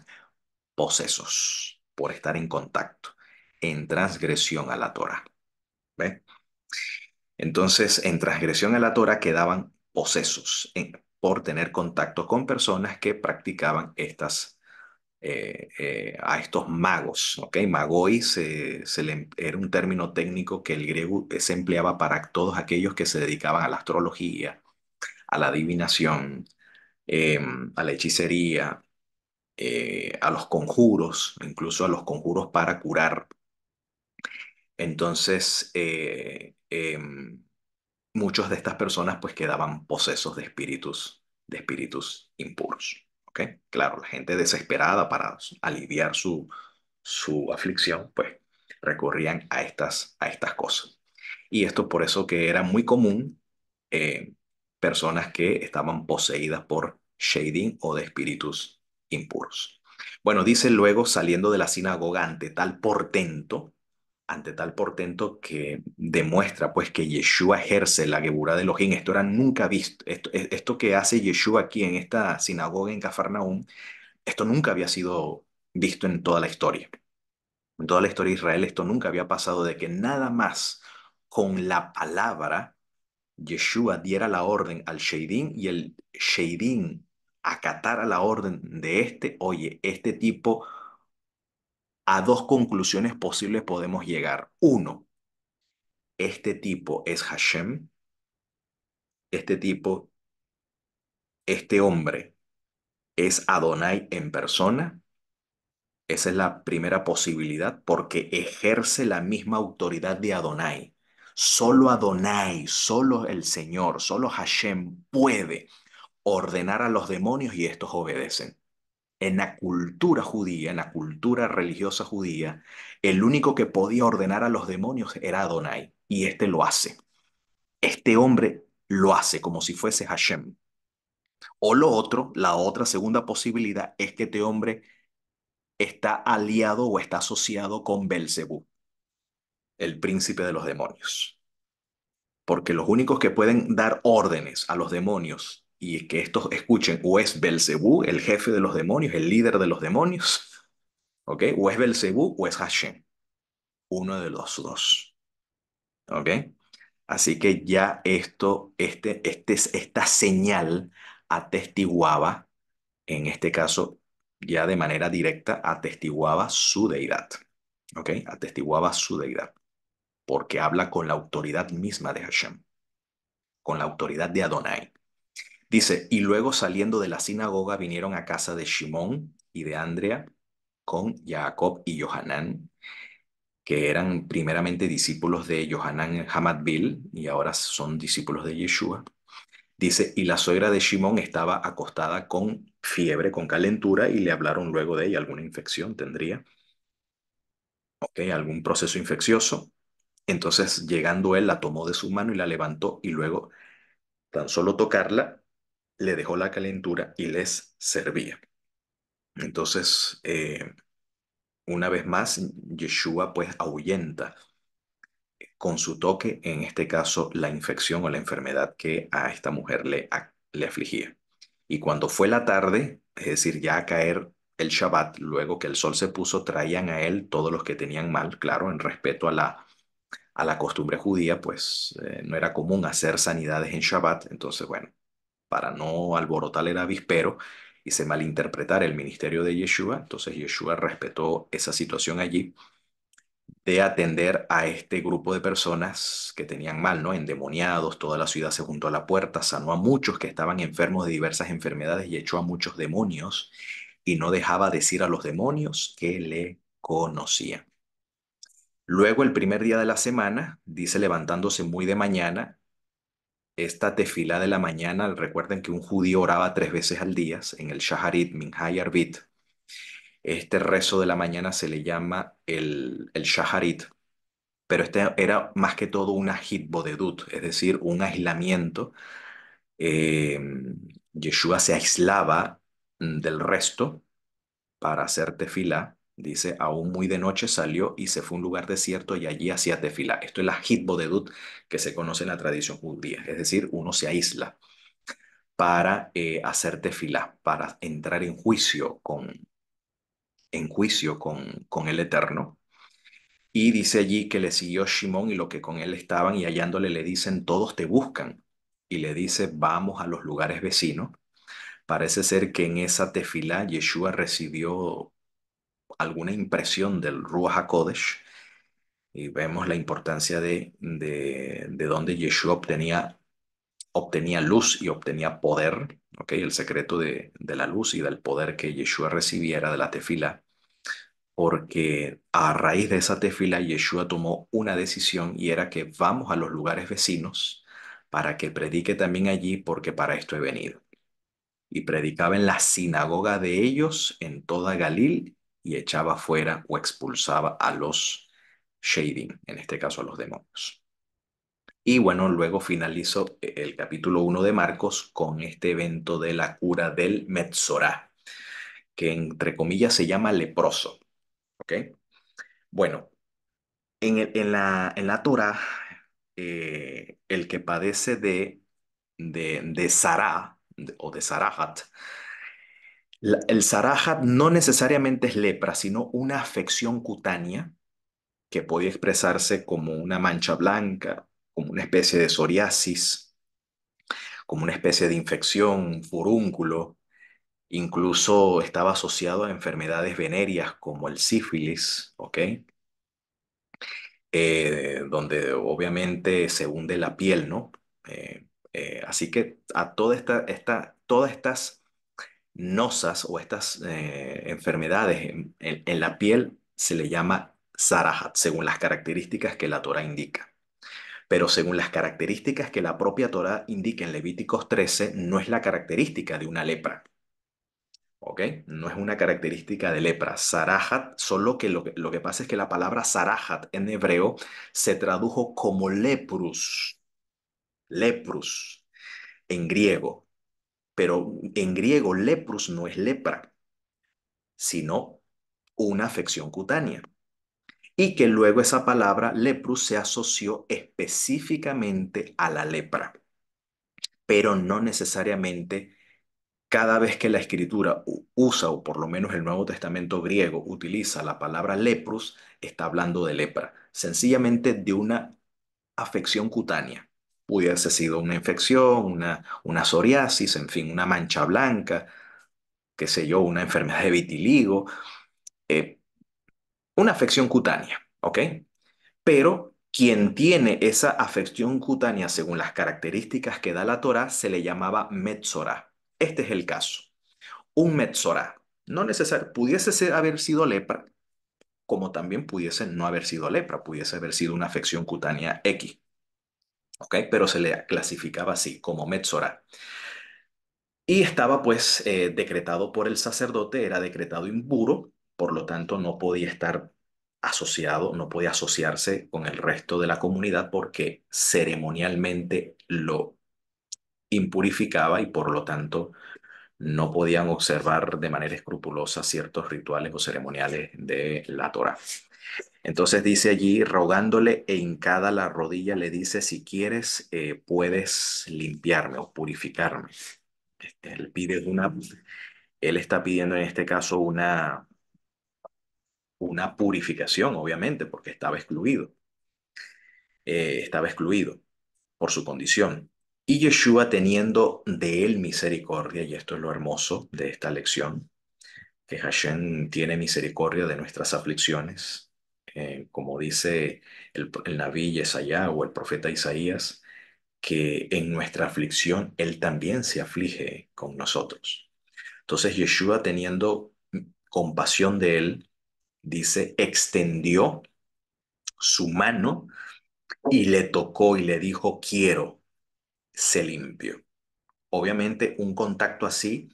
posesos por estar en contacto, en transgresión a la Torah. ¿Ve? Entonces, en transgresión a la Torah quedaban posesos por tener contacto con personas que practicaban a estos magos. ¿Ok? Magoi era un término técnico que el griego se empleaba para todos aquellos que se dedicaban a la astrología, a la adivinación, eh, a la hechicería, a los conjuros, incluso a los conjuros para curar. Entonces, muchos de estas personas pues quedaban posesos de espíritus impuros. ¿Ok? Claro, la gente desesperada para aliviar su aflicción, pues recurrían a estas cosas. Y esto por eso que era muy común eh, personas que estaban poseídas por shading o de espíritus impuros. Bueno, dice luego saliendo de la sinagoga ante tal portento que demuestra pues que Yeshua ejerce la Geburá de Elohim. Esto era nunca visto. Esto que hace Yeshua aquí en esta sinagoga en Cafarnaúm, esto nunca había sido visto en toda la historia. En toda la historia de Israel esto nunca había pasado de que nada más con la palabra Yeshua diera la orden al Sheidín y el Sheidín acatara la orden de este. Oye, este tipo, a dos conclusiones posibles podemos llegar. Uno, este tipo es Hashem, este tipo, este hombre es Adonai en persona. Esa es la primera posibilidad porque ejerce la misma autoridad de Adonai. Solo Adonai, solo el Señor, solo Hashem puede ordenar a los demonios y estos obedecen. En la cultura judía, en la cultura religiosa judía, el único que podía ordenar a los demonios era Adonai y este lo hace. Este hombre lo hace como si fuese Hashem. O lo otro, la otra segunda posibilidad es que este hombre está aliado o está asociado con Belcebú, el príncipe de los demonios. Porque los únicos que pueden dar órdenes a los demonios y que estos escuchen o es Belcebú, el jefe de los demonios, el líder de los demonios, ¿ok? O es Belcebú o es Hashem, uno de los dos, ¿ok? Así que ya esta señal atestiguaba, en este caso, ya de manera directa, atestiguaba su deidad, ¿ok? Atestiguaba su deidad, porque habla con la autoridad misma de Hashem, con la autoridad de Adonai. Dice, y luego saliendo de la sinagoga vinieron a casa de Shimón y de Andrea con Jacob y Johanán, que eran primeramente discípulos de Johanán Hamadbil y ahora son discípulos de Yeshua. Dice, y la suegra de Shimón estaba acostada con fiebre, con calentura, y le hablaron luego de ella, alguna infección tendría, ¿ok? Algún proceso infeccioso. Entonces, llegando él, la tomó de su mano y la levantó, y luego, tan solo tocarla, le dejó la calentura y les servía. Entonces, una vez más, Yeshua pues ahuyenta con su toque, en este caso, la infección o la enfermedad que a esta mujer le afligía. Y cuando fue la tarde, es decir, ya a caer el Shabbat, luego que el sol se puso, traían a él todos los que tenían mal, claro, en respeto a la costumbre judía, pues no era común hacer sanidades en Shabbat. Entonces, bueno, para no alborotar el avispero y se malinterpretar el ministerio de Yeshua, entonces Yeshua respetó esa situación allí de atender a este grupo de personas que tenían mal, ¿no? Endemoniados, toda la ciudad se juntó a la puerta, sanó a muchos que estaban enfermos de diversas enfermedades y echó a muchos demonios y no dejaba decir a los demonios que le conocían. Luego, el primer día de la semana, dice levantándose muy de mañana, esta tefilá de la mañana, recuerden que un judío oraba 3 veces al día en el Shaharit, Minha y Arbit. Este rezo de la mañana se le llama el Shaharit, pero este era más que todo una hitbodedut, es decir, un aislamiento. Eh, Yeshua se aislaba del resto para hacer tefilá. Dice, aún muy de noche salió y se fue a un lugar desierto y allí hacía tefilá. Esto es la hitbodedut que se conoce en la tradición judía, es decir, uno se aísla para hacer tefilá, para entrar en juicio con el Eterno. Y dice allí que le siguió Shimón y lo que con él estaban y hallándole le dicen, todos te buscan. Y le dice, vamos a los lugares vecinos. Parece ser que en esa tefilá Yeshua recibió alguna impresión del Ruach HaKodesh y vemos la importancia de dónde Yeshua obtenía luz y obtenía poder, ¿ok? El secreto de la luz y del poder que Yeshua recibiera de la tefilá, porque a raíz de esa tefila Yeshua tomó una decisión y era que vamos a los lugares vecinos para que predique también allí porque para esto he venido. Y predicaba en la sinagoga de ellos en toda Galil y echaba fuera o expulsaba a los Sheidim, en este caso a los demonios. Y bueno, luego finalizo el capítulo 1 de Marcos con este evento de la cura del Metzorá, que entre comillas se llama leproso, ¿ok? Bueno, en la Torá, el que padece de Sará o de Sarahat, el Sarahat no necesariamente es lepra, sino una afección cutánea que puede expresarse como una mancha blanca, como una especie de psoriasis, como una especie de infección, un furúnculo. Incluso estaba asociado a enfermedades venéreas como el sífilis, ¿ok? Donde obviamente se hunde la piel, ¿no? Así que a todas estas nosas o estas enfermedades en la piel se le llama Sarahat, según las características que la Torah indica. Pero según las características que la propia Torah indica en Levíticos 13, no es la característica de una lepra. ¿Ok? No es una característica de lepra. Sarahat, solo que lo que pasa es que la palabra Sarahat en hebreo se tradujo como leprus en griego. Pero en griego leprus no es lepra, sino una afección cutánea. Y que luego esa palabra leprus se asoció específicamente a la lepra, pero no necesariamente cada vez que la escritura usa, o por lo menos el Nuevo Testamento griego utiliza la palabra leprus, está hablando de lepra, sencillamente de una afección cutánea. Pudiese sido una infección, una psoriasis, en fin, una mancha blanca, qué sé yo, una enfermedad de vitiligo, eh, una afección cutánea, ¿ok? Pero quien tiene esa afección cutánea según las características que da la Torah se le llamaba Metzorah. Este es el caso. Un Metzorah. No necesario, haber sido lepra, como también pudiese no haber sido lepra, pudiese haber sido una afección cutánea X, ¿ok? Pero se le clasificaba así, como Metzorah. Y estaba pues decretado por el sacerdote, era decretado impuro, por lo tanto no podía estar asociado, no podía asociarse con el resto de la comunidad porque ceremonialmente lo impurificaba y por lo tanto no podían observar de manera escrupulosa ciertos rituales o ceremoniales de la Torá. Entonces dice allí, rogándole e hincada la rodilla, le dice, si quieres, puedes limpiarme o purificarme. Él pide él está pidiendo en este caso una purificación, obviamente, porque estaba excluido por su condición. Y Yeshua teniendo de él misericordia, y esto es lo hermoso de esta lección, que Hashem tiene misericordia de nuestras aflicciones, como dice el Nabí Yesayá o el profeta Isaías, que en nuestra aflicción Él también se aflige con nosotros. Entonces Yeshua, teniendo compasión de él, dice, extendió su mano y le tocó y le dijo, quiero, se limpio. Obviamente un contacto así,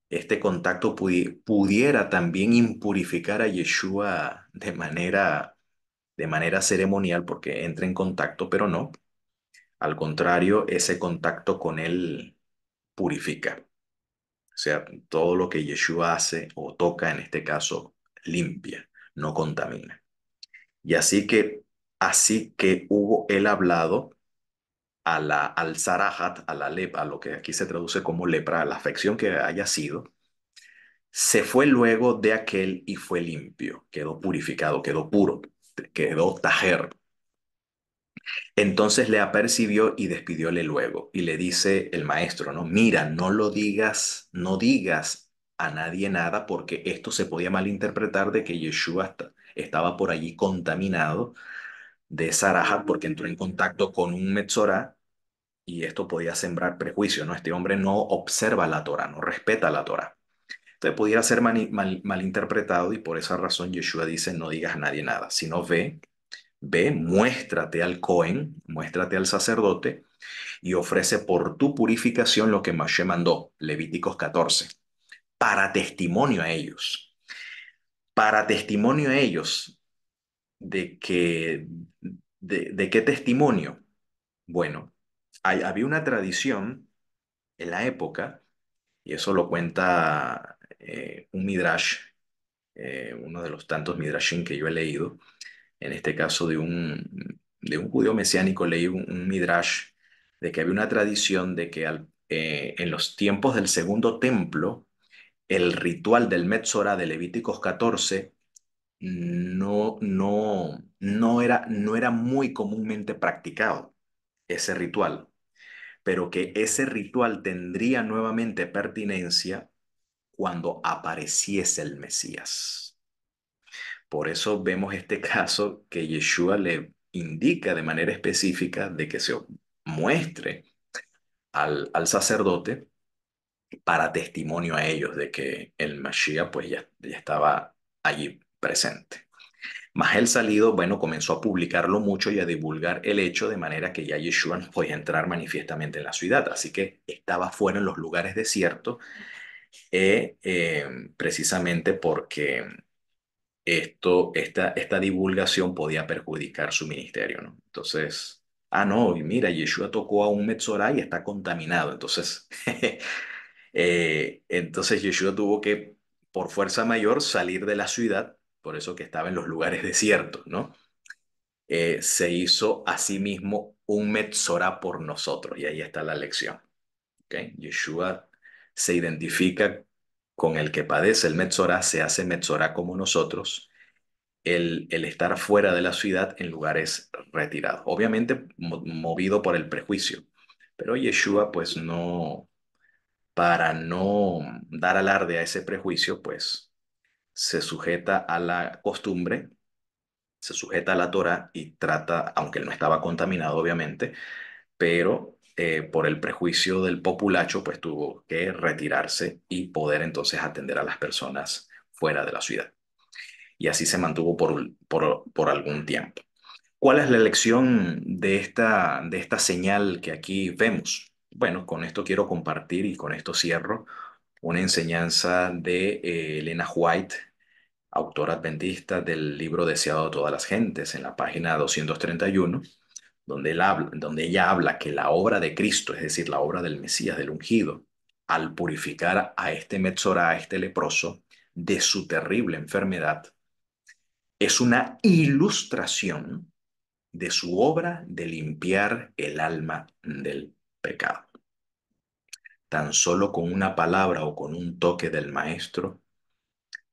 este contacto pudiera también impurificar a Yeshua de manera ceremonial porque entra en contacto, pero no. Al contrario, ese contacto con él purifica. O sea, todo lo que Yeshua hace o toca, en este caso, limpia, no contamina. Y así que hubo él hablado al Zarahat, a la lepra, a lo que aquí se traduce como lepra, a la afección que haya sido, se fue luego de aquel y fue limpio, quedó purificado, quedó puro, quedó tajer. Entonces le apercibió y despidióle luego. Y le dice el maestro, ¿no? Mira, no lo digas, no digas a nadie nada, porque esto se podía malinterpretar de que Yeshua estaba por allí contaminado de Sarahat porque entró en contacto con un Metzorá y esto podía sembrar prejuicio, ¿no? Este hombre no observa la Torah, no respeta la Torah. Entonces pudiera ser malinterpretado y por esa razón Yeshua dice, no digas a nadie nada, sino ve, muéstrate al Cohen, muéstrate al sacerdote y ofrece por tu purificación lo que Moshe mandó, Levíticos 14, para testimonio a ellos, para testimonio a ellos de que, de qué testimonio. Bueno, había una tradición en la época, y eso lo cuenta un midrash, uno de los tantos midrashim que yo he leído, en este caso de un judío mesiánico, leí un midrash de que había una tradición de que en los tiempos del segundo templo, el ritual del Metzorá de Levíticos 14 no era muy comúnmente practicado, ese ritual, pero que ese ritual tendría nuevamente pertinencia cuando apareciese el Mesías. Por eso vemos este caso que Yeshua le indica de manera específica de que se muestre al sacerdote para testimonio a ellos de que el Mashiach pues ya estaba allí presente. Mas el salido, bueno, comenzó a publicarlo mucho y a divulgar el hecho de manera que ya Yeshua no podía entrar manifiestamente en la ciudad, así que estaba fuera en los lugares desiertos, precisamente porque esta divulgación podía perjudicar su ministerio, ¿no? Entonces, no, y mira, Yeshua tocó a un Metzorá y está contaminado. Entonces, entonces Yeshua tuvo que, por fuerza mayor, salir de la ciudad, por eso que estaba en los lugares desiertos, ¿no? Se hizo a sí mismo un Metzorá por nosotros, y ahí está la lección, ¿ok? Yeshua se identifica con el que padece el Metzorá, se hace Metzorá como nosotros el estar fuera de la ciudad en lugares retirados. Obviamente movido por el prejuicio, pero Yeshua pues no, para no dar alarde a ese prejuicio, pues se sujeta a la costumbre, se sujeta a la Torah y trata, aunque él no estaba contaminado obviamente, pero por el prejuicio del populacho pues tuvo que retirarse y poder entonces atender a las personas fuera de la ciudad. Y así se mantuvo por algún tiempo. ¿Cuál es la lección de esta señal que aquí vemos? Bueno, con esto quiero compartir y con esto cierro una enseñanza de Elena White, autora adventista del libro Deseado de todas las gentes, en la página 231, donde ella habla que la obra de Cristo, es decir, la obra del Mesías, del ungido, al purificar a este Metzorá, a este leproso, de su terrible enfermedad, es una ilustración de su obra de limpiar el alma del pecado. tan solo con una palabra o con un toque del maestro,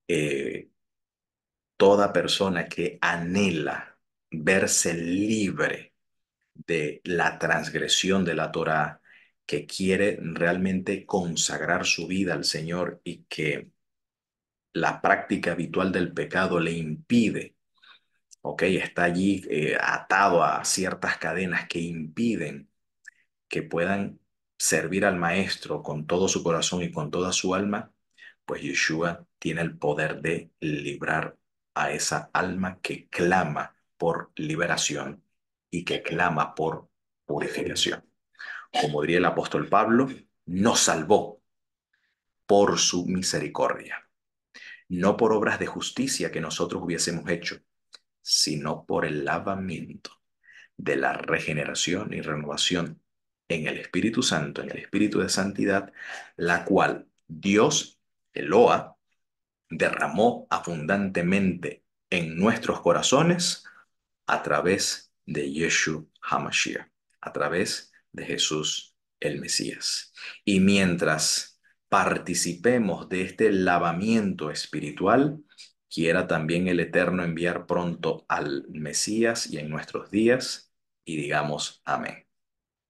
eh, toda persona que anhela verse libre de la transgresión de la Torá, que quiere realmente consagrar su vida al Señor y que la práctica habitual del pecado le impide, ¿ok? Está allí atado a ciertas cadenas que impiden que puedan servir al Maestro con todo su corazón y con toda su alma, pues Yeshua tiene el poder de librar a esa alma que clama por liberación y que clama por purificación. Como diría el apóstol Pablo, nos salvó por su misericordia, no por obras de justicia que nosotros hubiésemos hecho, sino por el lavamiento de la regeneración y renovación en el Espíritu Santo, en el Espíritu de Santidad, la cual Dios, Eloa, derramó abundantemente en nuestros corazones a través de Yeshua HaMashiach, a través de Jesús el Mesías. Y mientras participemos de este lavamiento espiritual, quiera también el Eterno enviar pronto al Mesías y en nuestros días, y digamos amén.